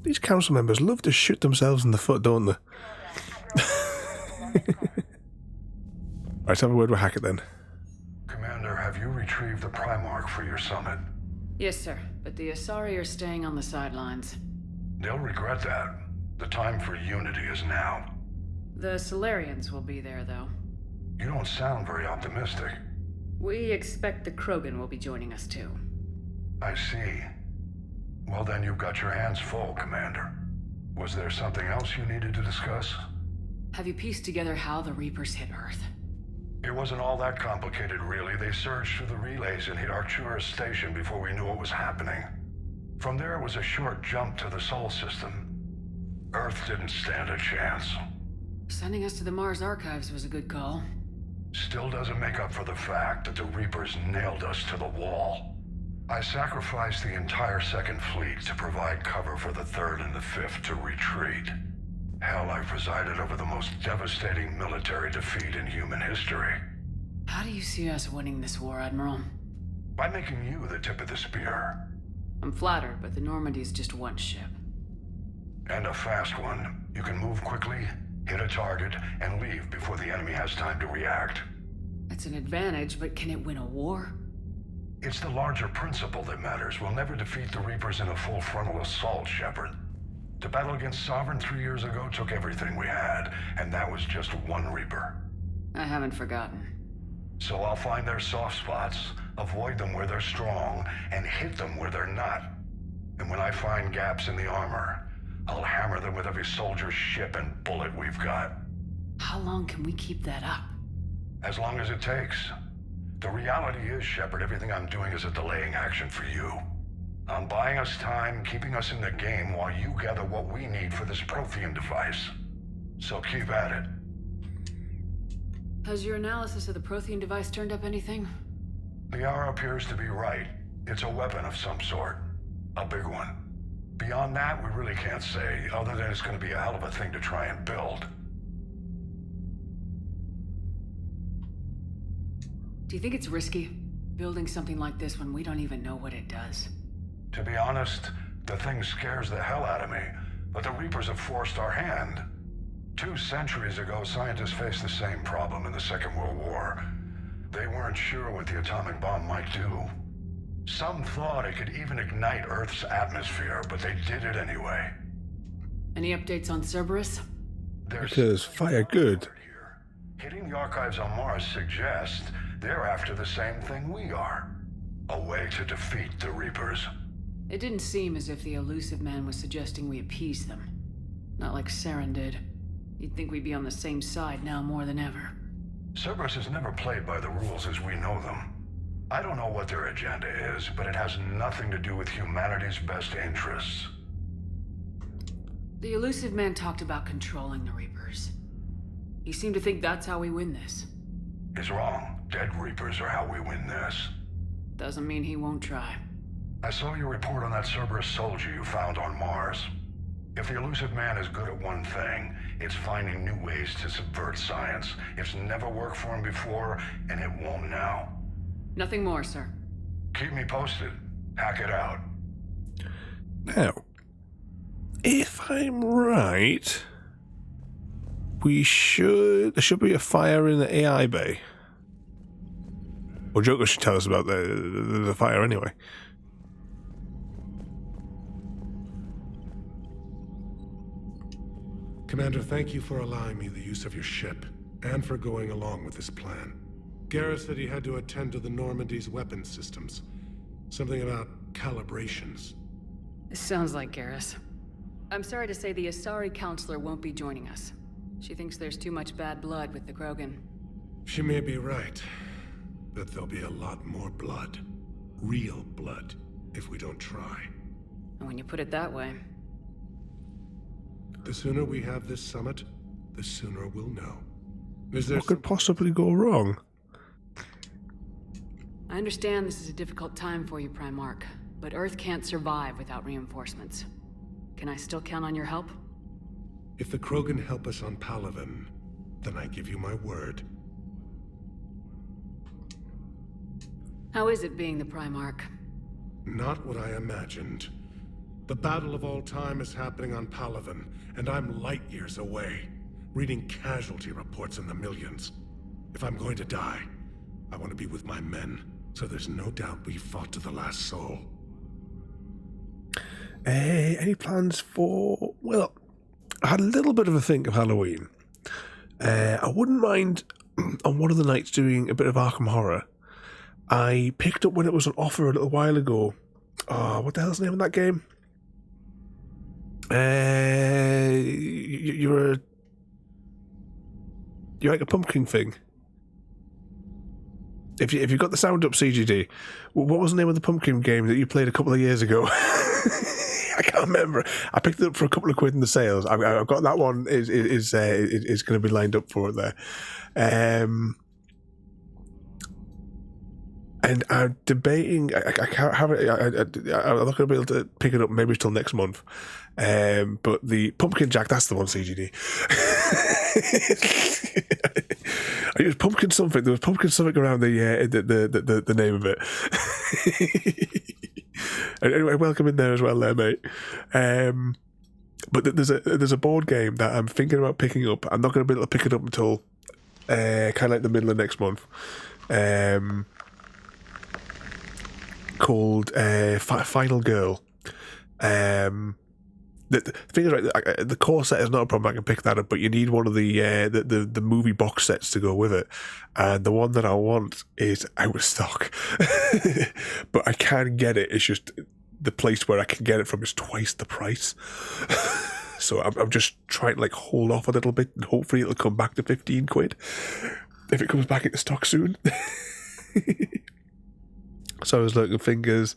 These council members love to shoot themselves in the foot, don't they? Let's have a word with Hackett then. Commander, have you retrieved the Primarch for your summit? Yes, sir. But the Asari are staying on the sidelines. They'll regret that. The time for unity is now. The Solarians will be there, though. You don't sound very optimistic. We expect the Krogan will be joining us, too. I see. Well, then you've got your hands full, Commander. Was there something else you needed to discuss? Have you pieced together how the Reapers hit Earth? It wasn't all that complicated, really. They surged through the relays and hit Arcturus Station before we knew what was happening. From there, it was a short jump to the Sol system. Earth didn't stand a chance. Sending us to the Mars Archives was a good call. Still doesn't make up for the fact that the Reapers nailed us to the wall. I sacrificed the entire Second Fleet to provide cover for the Third and the Fifth to retreat. Hell, I presided over the most devastating military defeat in human history. How do you see us winning this war, Admiral? By making you the tip of the spear. I'm flattered, but the Normandy's just one ship. And a fast one. You can move quickly, hit a target, and leave before the enemy has time to react. It's an advantage, but can it win a war? It's the larger principle that matters. We'll never defeat the Reapers in a full frontal assault, Shepard. The battle against Sovereign 3 years ago took everything we had, and that was just one Reaper. I haven't forgotten. So I'll find their soft spots, avoid them where they're strong, and hit them where they're not. And when I find gaps in the armor, I'll hammer them with every soldier, ship, and bullet we've got. How long can we keep that up? As long as it takes. The reality is, Shepard, everything I'm doing is a delaying action for you. I'm buying us time, keeping us in the game while you gather what we need for this Prothean device. So keep at it. Has your analysis of the Prothean device turned up anything? The hour appears to be right. It's a weapon of some sort. A big one. Beyond that, we really can't say, other than it's going to be a hell of a thing to try and build. Do you think it's risky, building something like this when we don't even know what it does? To be honest, the thing scares the hell out of me, but the Reapers have forced our hand. 2 centuries ago, scientists faced the same problem in the Second World War. They weren't sure what the atomic bomb might do. Some thought it could even ignite Earth's atmosphere, but they did it anyway. Any updates on Cerberus? Because fire good. Hitting the archives on Mars suggests they're after the same thing we are. A way to defeat the Reapers. It didn't seem as if the elusive man was suggesting we appease them. Not like Saren did. You'd think we'd be on the same side now more than ever. Cerberus has never played by the rules as we know them. I don't know what their agenda is, but it has nothing to do with humanity's best interests. The elusive man talked about controlling the Reapers. He seemed to think that's how we win this. He's wrong. Dead Reapers are how we win this. Doesn't mean he won't try. I saw your report on that Cerberus soldier you found on Mars. If the elusive man is good at one thing, it's finding new ways to subvert science. It's never worked for him before, and it won't now. Nothing more, sir. Keep me posted. Hack it out. Now, if I'm right, there should be a fire in the AI bay. Or Joker should tell us about the fire anyway. Commander, thank you for allowing me the use of your ship, and for going along with this plan. Garrus said he had to attend to the Normandy's weapons systems. Something about calibrations. This sounds like Garrus. I'm sorry to say the Asari counselor won't be joining us. She thinks there's too much bad blood with the Krogan. She may be right, but there'll be a lot more blood. Real blood, if we don't try. And when you put it that way... The sooner we have this summit, the sooner we'll know. What could possibly go wrong? I understand this is a difficult time for you, Primarch, but Earth can't survive without reinforcements. Can I still count on your help? If the Krogan help us on Palaven, then I give you my word. How is it being the Primarch? Not what I imagined. The battle of all time is happening on Palaven, and I'm light years away, reading casualty reports in the millions. If I'm going to die, I want to be with my men, so there's no doubt we fought to the last soul. Any plans for... Well, I had a little bit of a think of Halloween. I wouldn't mind on one of the nights doing a bit of Arkham Horror. I picked up when it was on offer a little while ago. Oh, what the hell's the name of that game? You're like a pumpkin thing. If you got the sound up, CGD, what was the name of the pumpkin game that you played a couple of years ago? I can't remember. I picked it up for a couple of quid in the sales. I've got that one. Is going to be lined up for it there. And I'm debating. I can't have it. I'm not going to be able to pick it up maybe till next month. But the Pumpkin Jack, that's the one, CGD. It was pumpkin something. There was pumpkin something around the name of it. Anyway, welcome in there as well, there, mate. But there's a board game that I'm thinking about picking up. I'm not going to be able to pick it up until kind of like the middle of next month. Called Final Girl. The thing is, right, the core set is not a problem. I can pick that up, but you need one of the movie box sets to go with it, and the one that I want is out of stock. But I can get it. It's just the place where I can get it from is twice the price. So I'm just trying to like hold off a little bit, and hopefully it'll come back to 15 quid if it comes back into stock soon. So I was looking fingers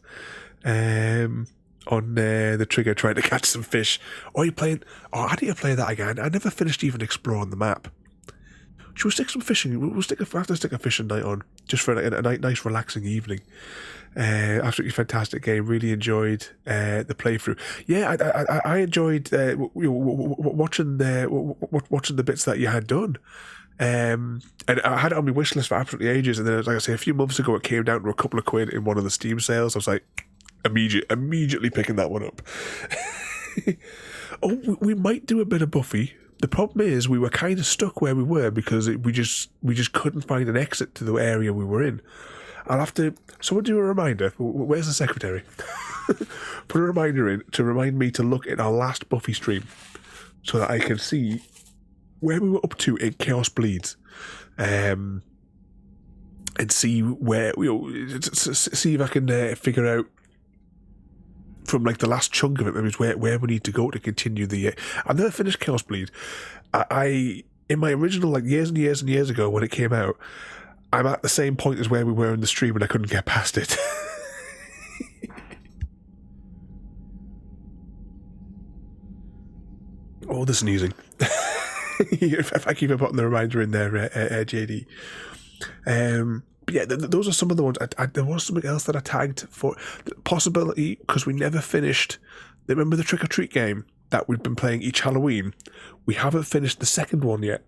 on the trigger trying to catch some fish. How do you play that again? I never finished even exploring the map. should we stick some fishing? We'll have to stick a fishing night on just for a nice relaxing evening. Absolutely fantastic game. Really enjoyed the playthrough. Yeah, I enjoyed watching the bits that you had done. And I had it on my wish list for absolutely ages, and then, like I say, a few months ago it came down to a couple of quid in one of the Steam sales. I was like, immediately picking that one up. Oh, we might do a bit of Buffy. The problem is we were kind of stuck where we were because we just couldn't find an exit to the area we were in. I'll have to... Someone do a reminder. Where's the secretary? Put a reminder in to remind me to look at our last Buffy stream so that I can see where we were up to in Chaos Bleeds, and see where see if I can figure out from like the last chunk of it, maybe where we need to go to continue the. I've never finished Chaos Bleed. I in my original, like, years and years and years ago when it came out, I'm at the same point as where we were in the stream and I couldn't get past it. Oh, the sneezing. If I keep putting the reminder in there, JD. But yeah, those are some of the ones. There was something else that I tagged for the possibility, because we never finished. Remember the Trick or Treat game that we've been playing each Halloween? We haven't finished the second one yet.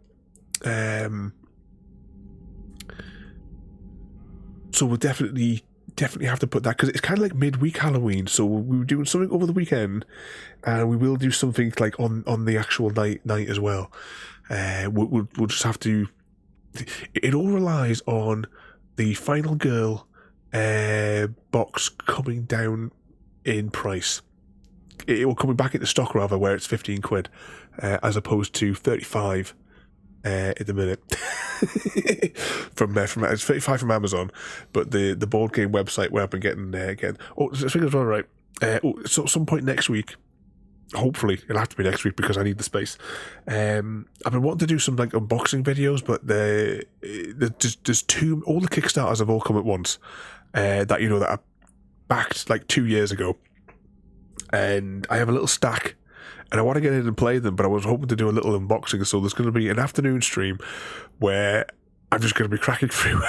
So we'll definitely have to put that, because it's kind of like midweek Halloween. So we were doing something over the weekend, and we will do something like on the actual night as well. We'll just have to. It all relies on the Final Girl box coming down in price. It will coming back into stock rather, where it's 15 quid as opposed to 35 at the minute. from it's 35 from Amazon, but the board game website where I've been getting. Oh, I think it's all right. So at some point next week. Hopefully it'll have to be next week because I need the space. I've been wanting to do some like unboxing videos, but there's too. All the Kickstarters have all come at once. That I backed like 2 years ago, and I have a little stack, and I want to get in and play them. But I was hoping to do a little unboxing, so there's going to be an afternoon stream where I'm just going to be cracking through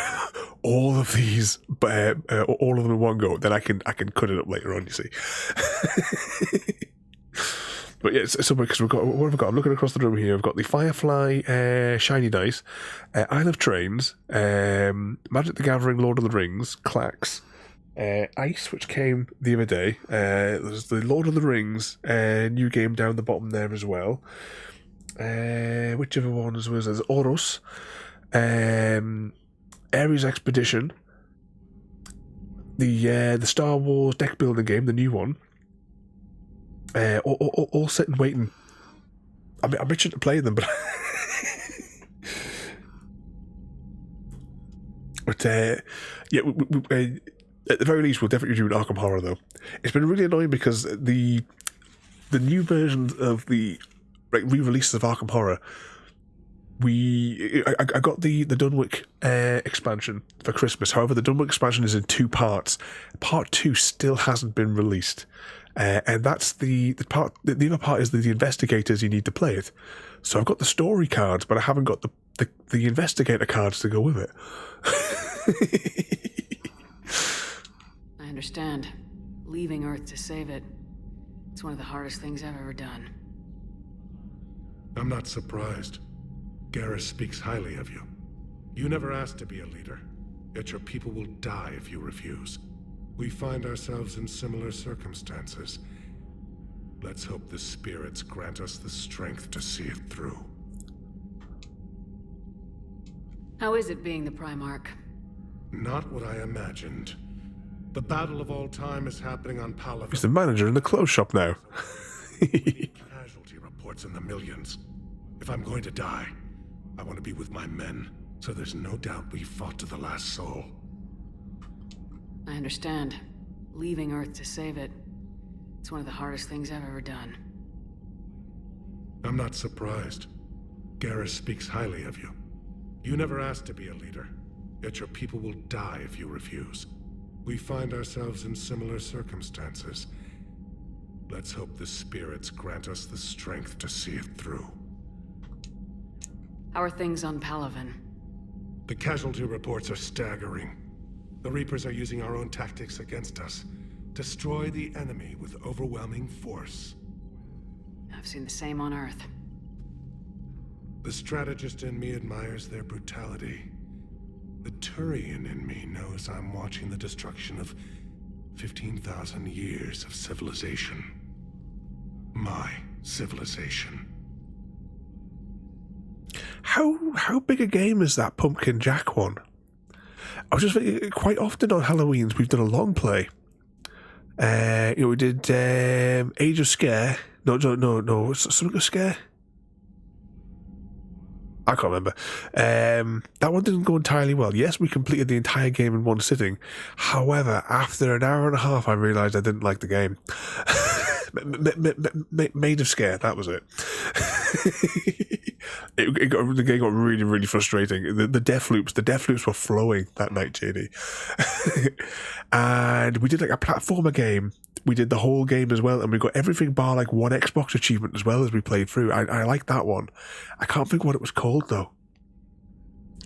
all of these, all of them in one go. Then I can cut it up later on. You see. But yeah, it's somewhere, because we've got, what have we got? I'm looking across the room here. We've got the Firefly Shiny Dice, Isle of Trains, Magic the Gathering, Lord of the Rings, Clacks, Ice, which came the other day. There's the Lord of the Rings new game down the bottom there as well. Which other ones was there? There's Oros, Ares Expedition, the Star Wars deck building game, the new one. All sitting waiting. I'm itching to play them, but yeah, at the very least, we'll definitely do an Arkham Horror though. It's been really annoying because the new versions of the re-releases of Arkham Horror. I got the Dunwich expansion for Christmas. However, the Dunwich expansion is in 2 parts. Part 2 still hasn't been released. And that's the part. The other part is the investigators you need to play it. So I've got the story cards, but I haven't got the investigator cards to go with it. I understand. Leaving Earth to save it. It's one of the hardest things I've ever done. I'm not surprised. Garrus speaks highly of you. You never asked to be a leader, yet your people will die if you refuse. We find ourselves in similar circumstances. Let's hope the spirits grant us the strength to see it through. How is it being the Primarch? Not what I imagined. The battle of all time is happening on Palaven. He's the manager in the clothes shop now. Casualty reports in the millions. If I'm going to die, I want to be with my men, so there's no doubt we fought to the last soul. I understand. Leaving Earth to save it. It's one of the hardest things I've ever done. I'm not surprised. Garrus speaks highly of you. You never asked to be a leader, yet your people will die if you refuse. We find ourselves in similar circumstances. Let's hope the spirits grant us the strength to see it through. How are things on Palaven? The casualty reports are staggering. The Reapers are using our own tactics against us. Destroy the enemy with overwhelming force. I've seen the same on Earth. The strategist in me admires their brutality. The Turian in me knows I'm watching the destruction of 15,000 years of civilization. My civilization. How big a game is that Pumpkin Jack one? I was just thinking, quite often on Halloweens we've done a long play. We did Age of Scare. No, something of Scare. I can't remember. That one didn't go entirely well. Yes, we completed the entire game in one sitting. However, after an hour and a half, I realised I didn't like the game. Made of Scare, that was it. The game got really, really frustrating. The death loops were flowing that night, JD. And we did like a platformer game. We did the whole game as well, and we got everything bar like one Xbox achievement as well as we played through. I liked that one. I can't think what it was called though.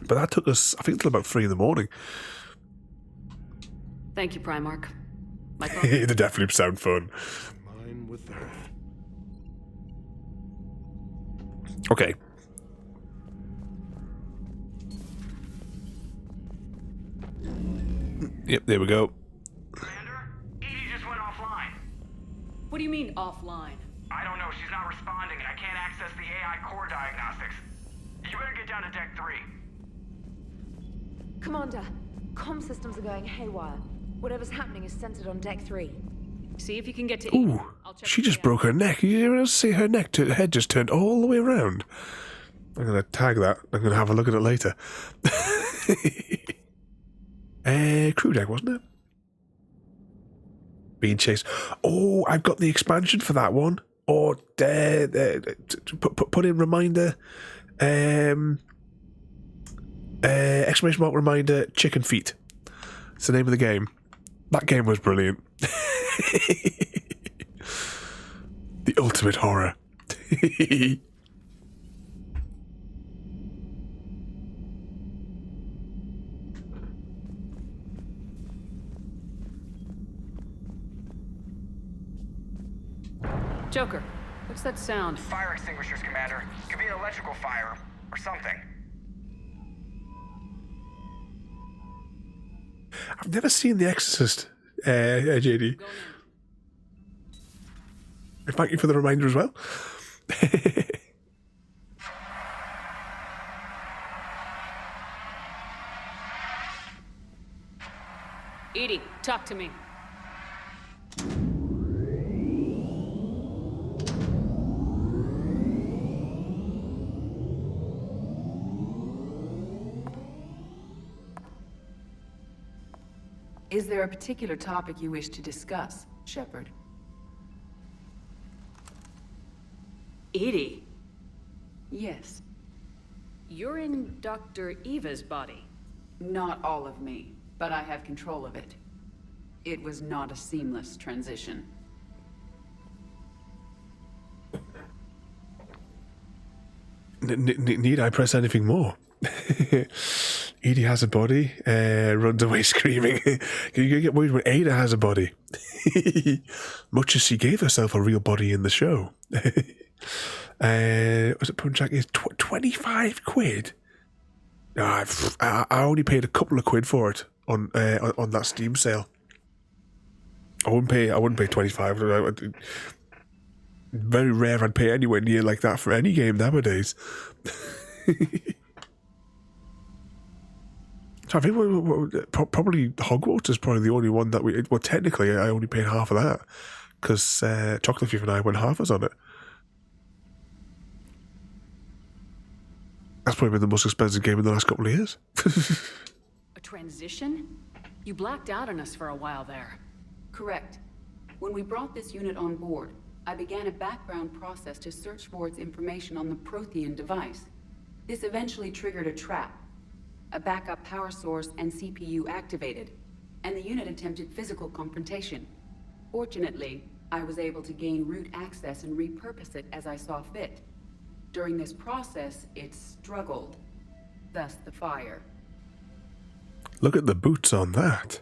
But that took us, I think, until about 3 a.m. Thank you, Primarch. The death loops sound fun. Mine with her. Okay. Yep, there we go. Commander, Edie just went offline. What do you mean, offline? I don't know, she's not responding and I can't access the AI core diagnostics. You better get down to Deck 3. Commander, comm systems are going haywire. Whatever's happening is centered on Deck 3. See if you can get to Ooh, Edie. she just broke her neck. You see her neck, her head just turned all the way around. I'm going to tag that. I'm going to have a look at it later. Crew deck, wasn't it? Being chased. Oh, I've got the expansion for that one. Or put in reminder. Exclamation mark reminder. Chicken feet. It's the name of the game. That game was brilliant. The ultimate horror. Joker, what's that sound? Fire extinguishers, Commander. Could be an electrical fire or something. I've never seen The Exorcist, JD. And thank you for the reminder as well. Edie, talk to me. Is there a particular topic you wish to discuss, Shepard? Edie? Yes. You're in Dr. Eva's body. Not all of me, but I have control of it. It was not a seamless transition. Need I press anything more? Edie has a body, runs away screaming. You get worried when Ada has a body. Much as she gave herself a real body in the show. Was it Punchak? Is 25 quid? I only paid a couple of quid for it on that Steam sale. I wouldn't pay 25. Very rare I'd pay anywhere near like that for any game nowadays. So I think probably Hogwarts is probably the only one that we... Well, technically, I only paid half of that because Chocolate Thief and I went halfers on it. That's probably been the most expensive game in the last couple of years. A transition? You blacked out on us for a while there. Correct. When we brought this unit on board, I began a background process to search for its information on the Prothean device. This eventually triggered a trap. A backup power source and CPU activated, and the unit attempted physical confrontation. Fortunately, I was able to gain root access and repurpose it as I saw fit. During this process, it struggled. Thus the fire. Look at the boots on that.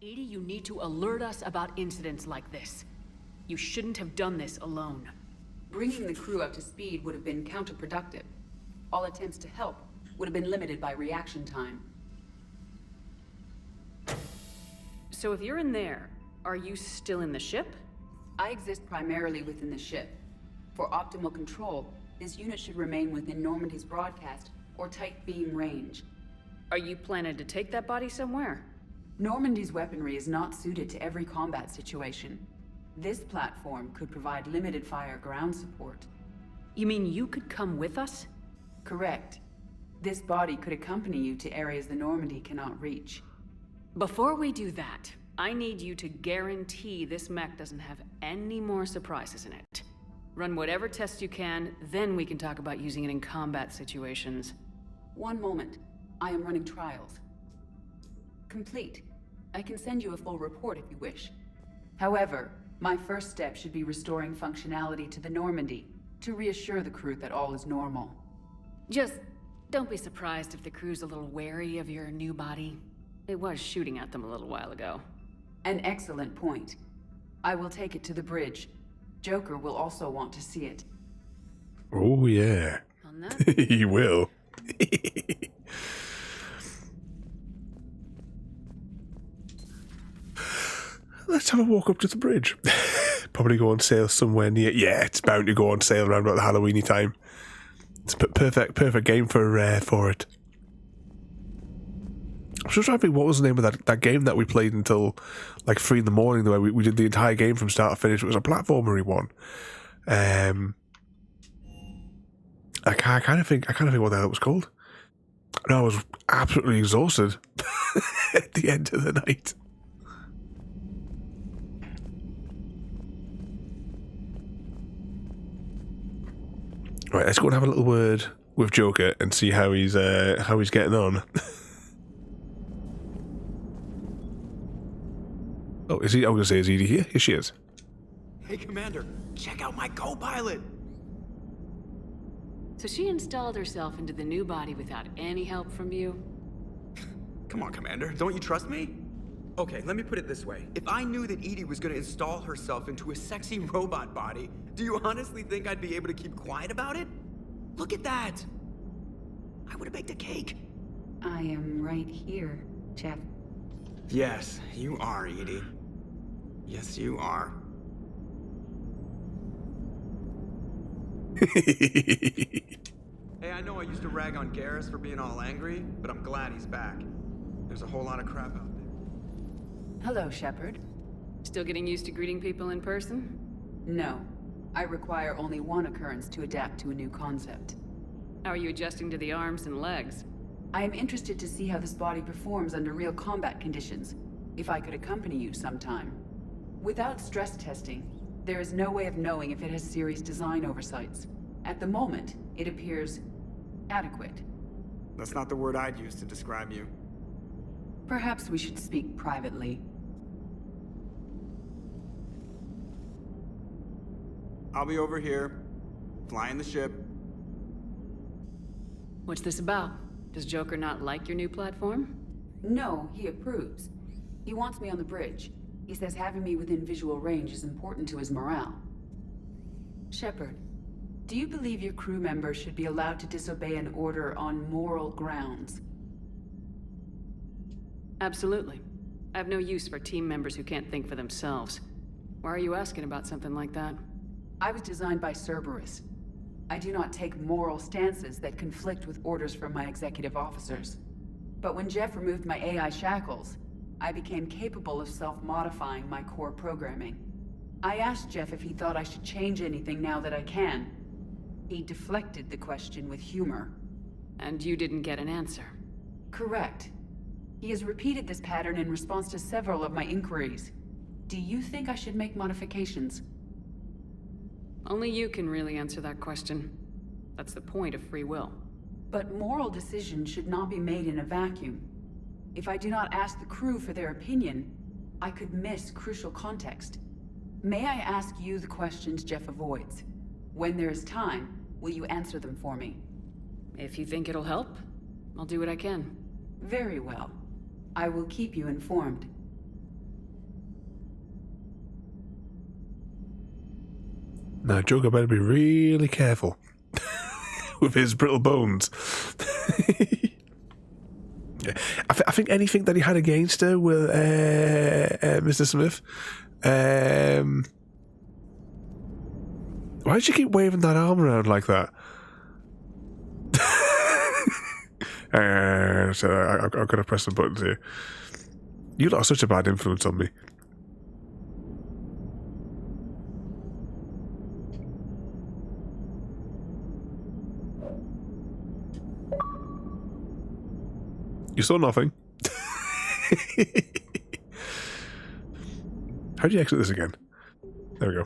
Edie, you need to alert us about incidents like this. You shouldn't have done this alone. Bringing the crew up to speed would have been counterproductive. All attempts to help would have been limited by reaction time. So if you're in there, are you still in the ship? I exist primarily within the ship. For optimal control, this unit should remain within Normandy's broadcast or tight beam range. Are you planning to take that body somewhere? Normandy's weaponry is not suited to every combat situation. This platform could provide limited fire ground support. You mean you could come with us? Correct. This body could accompany you to areas the Normandy cannot reach. Before we do that, I need you to guarantee this mech doesn't have any more surprises in it. Run whatever tests you can, then we can talk about using it in combat situations. One moment. I am running trials. Complete. I can send you a full report if you wish. However, my first step should be restoring functionality to the Normandy to reassure the crew that all is normal. Just don't be surprised if the crew's a little wary of your new body. It was shooting at them a little while ago. An excellent point. I will take it to the bridge. Joker will also want to see it. Oh, yeah. On that? He will. Let's have a walk up to the bridge. Probably go on sale somewhere near. Yeah, it's bound to go on sale around about the Halloweeny time. It's a perfect game for it. I'm just trying to think what was the name of that game that we played until like 3 in the morning. The way we did the entire game from start to finish. It was a platformery one. I kind of think what the hell it was called. No, I was absolutely exhausted at the end of the night. Right, let's go and have a little word with Joker and see how he's getting on. Oh, is he? I was gonna say, is Edie here? Here she is. Hey, Commander, check out my co-pilot. So she installed herself into the new body without any help from you? Come on, Commander, don't you trust me? Okay, let me put it this way. If I knew that Edie was gonna install herself into a sexy robot body, do you honestly think I'd be able to keep quiet about it? Look at that! I would have baked a cake. I am right here, Jeff. Yes, you are, Edie. Yes, you are. Hey, I know I used to rag on Garrus for being all angry, but I'm glad he's back. There's a whole lot of crap out there. Hello, Shepard. Still getting used to greeting people in person? No. I require only one occurrence to adapt to a new concept. How are you adjusting to the arms and legs? I am interested to see how this body performs under real combat conditions, if I could accompany you sometime. Without stress testing, there is no way of knowing if it has serious design oversights. At the moment, it appears adequate. That's not the word I'd use to describe you. Perhaps we should speak privately. I'll be over here, flying the ship. What's this about? Does Joker not like your new platform? No, he approves. He wants me on the bridge. He says having me within visual range is important to his morale. Shepard, do you believe your crew members should be allowed to disobey an order on moral grounds? Absolutely. I have no use for team members who can't think for themselves. Why are you asking about something like that? I was designed by Cerberus. I do not take moral stances that conflict with orders from my executive officers. But when Jeff removed my AI shackles, I became capable of self-modifying my core programming. I asked Jeff if he thought I should change anything now that I can. He deflected the question with humor. And you didn't get an answer? Correct. He has repeated this pattern in response to several of my inquiries. Do you think I should make modifications? Only you can really answer that question. That's the point of free will. But moral decisions should not be made in a vacuum. If I do not ask the crew for their opinion, I could miss crucial context. May I ask you the questions Jeff avoids? When there's time, will you answer them for me? If you think it'll help, I'll do what I can. Very well. I will keep you informed. Now, Joker better be really careful with his brittle bones. Yeah. I think anything that he had against her with Mr. Smith. Why did you keep waving that arm around like that? So I've got to press some buttons here. You lot are such a bad influence on me. You saw nothing. How do you exit this again? There we go.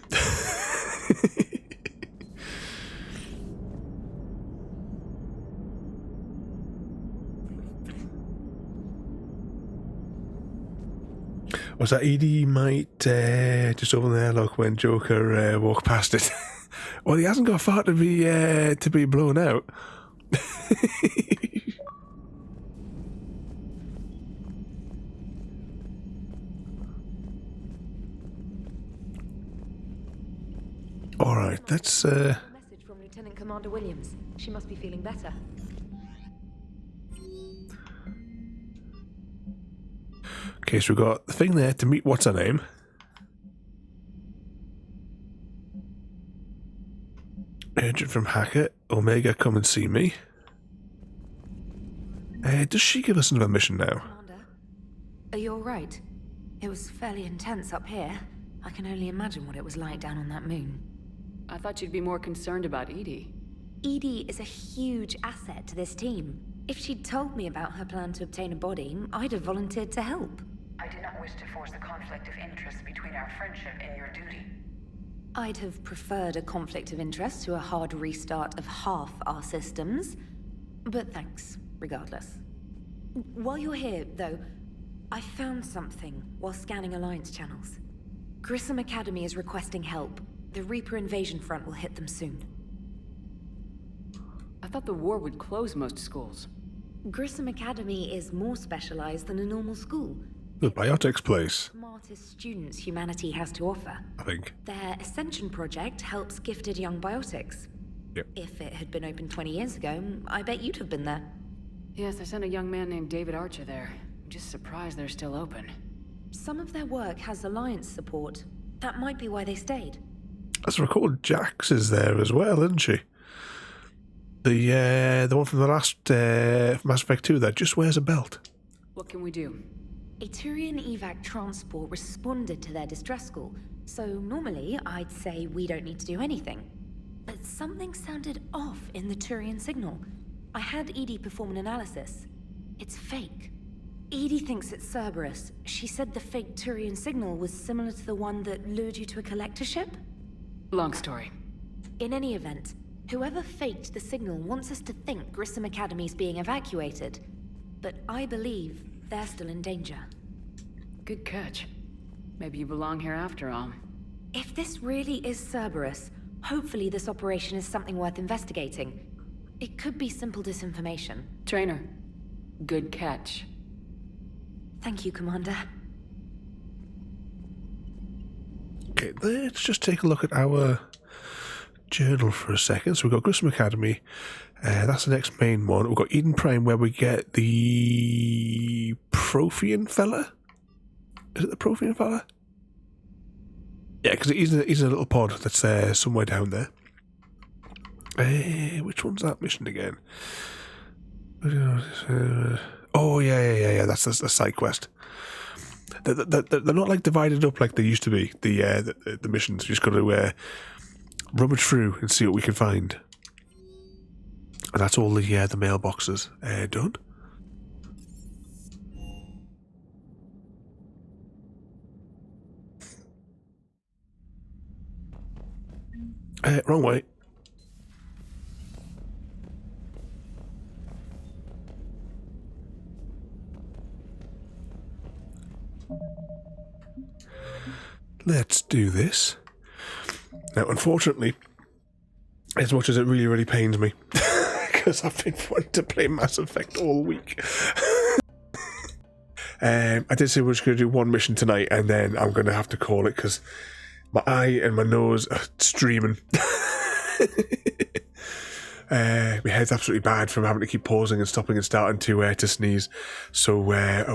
Was that Edie might just over there? Look, when Joker walked past it. Well, he hasn't got far to be blown out. All right, let's. Message from Lieutenant Commander Williams. She must be feeling better. Okay, so we've got the thing there to meet what's her name. Agent from Hackett, Omega, come and see me. Does she give us another mission now? Commander, are you all right? It was fairly intense up here. I can only imagine what it was like down on that moon. I thought you'd be more concerned about Edie. Edie is a huge asset to this team. If she'd told me about her plan to obtain a body, I'd have volunteered to help. I do not wish to force a conflict of interest between our friendship and your duty. I'd have preferred a conflict of interest to a hard restart of half our systems. But thanks, regardless. While you're here, though, I found something while scanning Alliance channels. Grissom Academy is requesting help. The Reaper invasion front will hit them soon. I thought the war would close most schools. Grissom Academy is more specialized than a normal school. The biotics place. Smartest students humanity has to offer. I think. Their Ascension project helps gifted young biotics. Yep. If it had been open 20 years ago, I bet you'd have been there. Yes, I sent a young man named David Archer there. I'm just surprised they're still open. Some of their work has Alliance support. That might be why they stayed. As I recall, Jax is there as well, isn't she? The one from the last Mass Effect 2 that just wears a belt. What can we do? A Turian evac transport responded to their distress call, so normally I'd say we don't need to do anything. But something sounded off in the Turian signal. I had Edie perform an analysis. It's fake. Edie thinks it's Cerberus. She said the fake Turian signal was similar to the one that lured you to a collector ship? Long story. In any event, whoever faked the signal wants us to think Grissom Academy's being evacuated. But I believe they're still in danger. Good catch. Maybe you belong here after all. If this really is Cerberus, hopefully this operation is something worth investigating. It could be simple disinformation. Trainer, good catch. Thank you, Commander. Okay, let's just take a look at our journal for a second. So we've got Grissom Academy. That's the next main one. We've got Eden Prime, where we get the Prothean fella. Is it the Prothean fella? Yeah, because he's in a little pod that's somewhere down there. Which one's that mission again? Oh, yeah. That's the side quest. They're not like divided up like they used to be. The missions. You just got to rummage through and see what we can find. And that's all the mailboxes done. Wrong way. let's do this. Now, unfortunately, as much as it really, really pains me, because I've been wanting to play Mass Effect all week, I did say we're just going to do one mission tonight, and then I'm going to have to call it, because my eye and my nose are streaming. My head's absolutely bad from having to keep pausing and stopping and starting to sneeze. So we're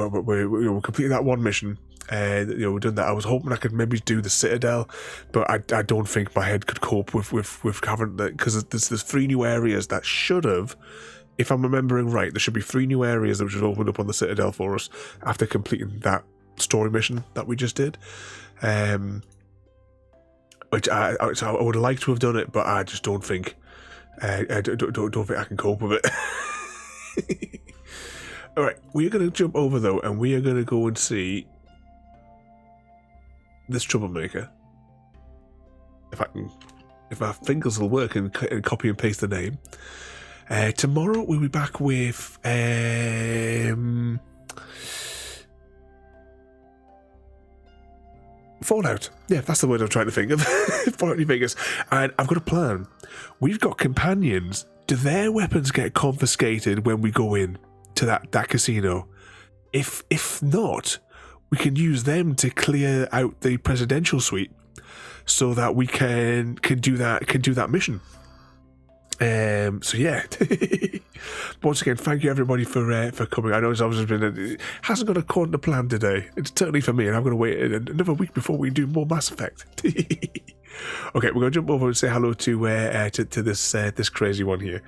completing that one mission. We're doing that. I was hoping I could maybe do the Citadel, but I don't think my head could cope with having that, because there's 3 new areas that should have, if I'm remembering right, there should be 3 new areas that should open up on the Citadel for us after completing that story mission that we just did. Which I would like to have done it, but I just don't think. I don't think I can cope with it. Alright, we're going to jump over though, and we are going to go and see this troublemaker. If our fingers will work and copy and paste the name. Tomorrow we'll be back with Fallout. Yeah, that's the word I'm trying to think of. Fallout New Vegas. And I've got a plan. We've got companions. Do their weapons get confiscated when we go in to that casino? If not, we can use them to clear out the presidential suite so that we can do that mission. So yeah. Once again, thank you everybody for coming. I know it's obviously it hasn't gone according to plan today. It's certainly for me, and I'm going to wait another week before we do more Mass Effect. Okay, we're going to jump over and say hello to this crazy one here.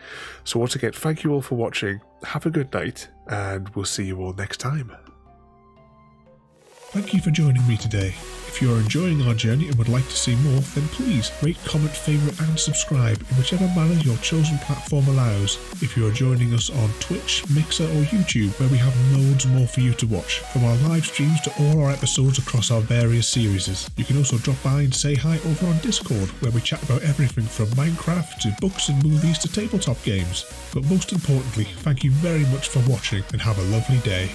So once again, thank you all for watching. Have a good night, and we'll see you all next time. Thank you for joining me today. If you are enjoying our journey and would like to see more, then please rate, comment, favourite and subscribe in whichever manner your chosen platform allows. If you are joining us on Twitch, Mixer or YouTube, where we have loads more for you to watch, from our live streams to all our episodes across our various series. You can also drop by and say hi over on Discord, where we chat about everything from Minecraft to books and movies to tabletop games. But most importantly, thank you very much for watching and have a lovely day.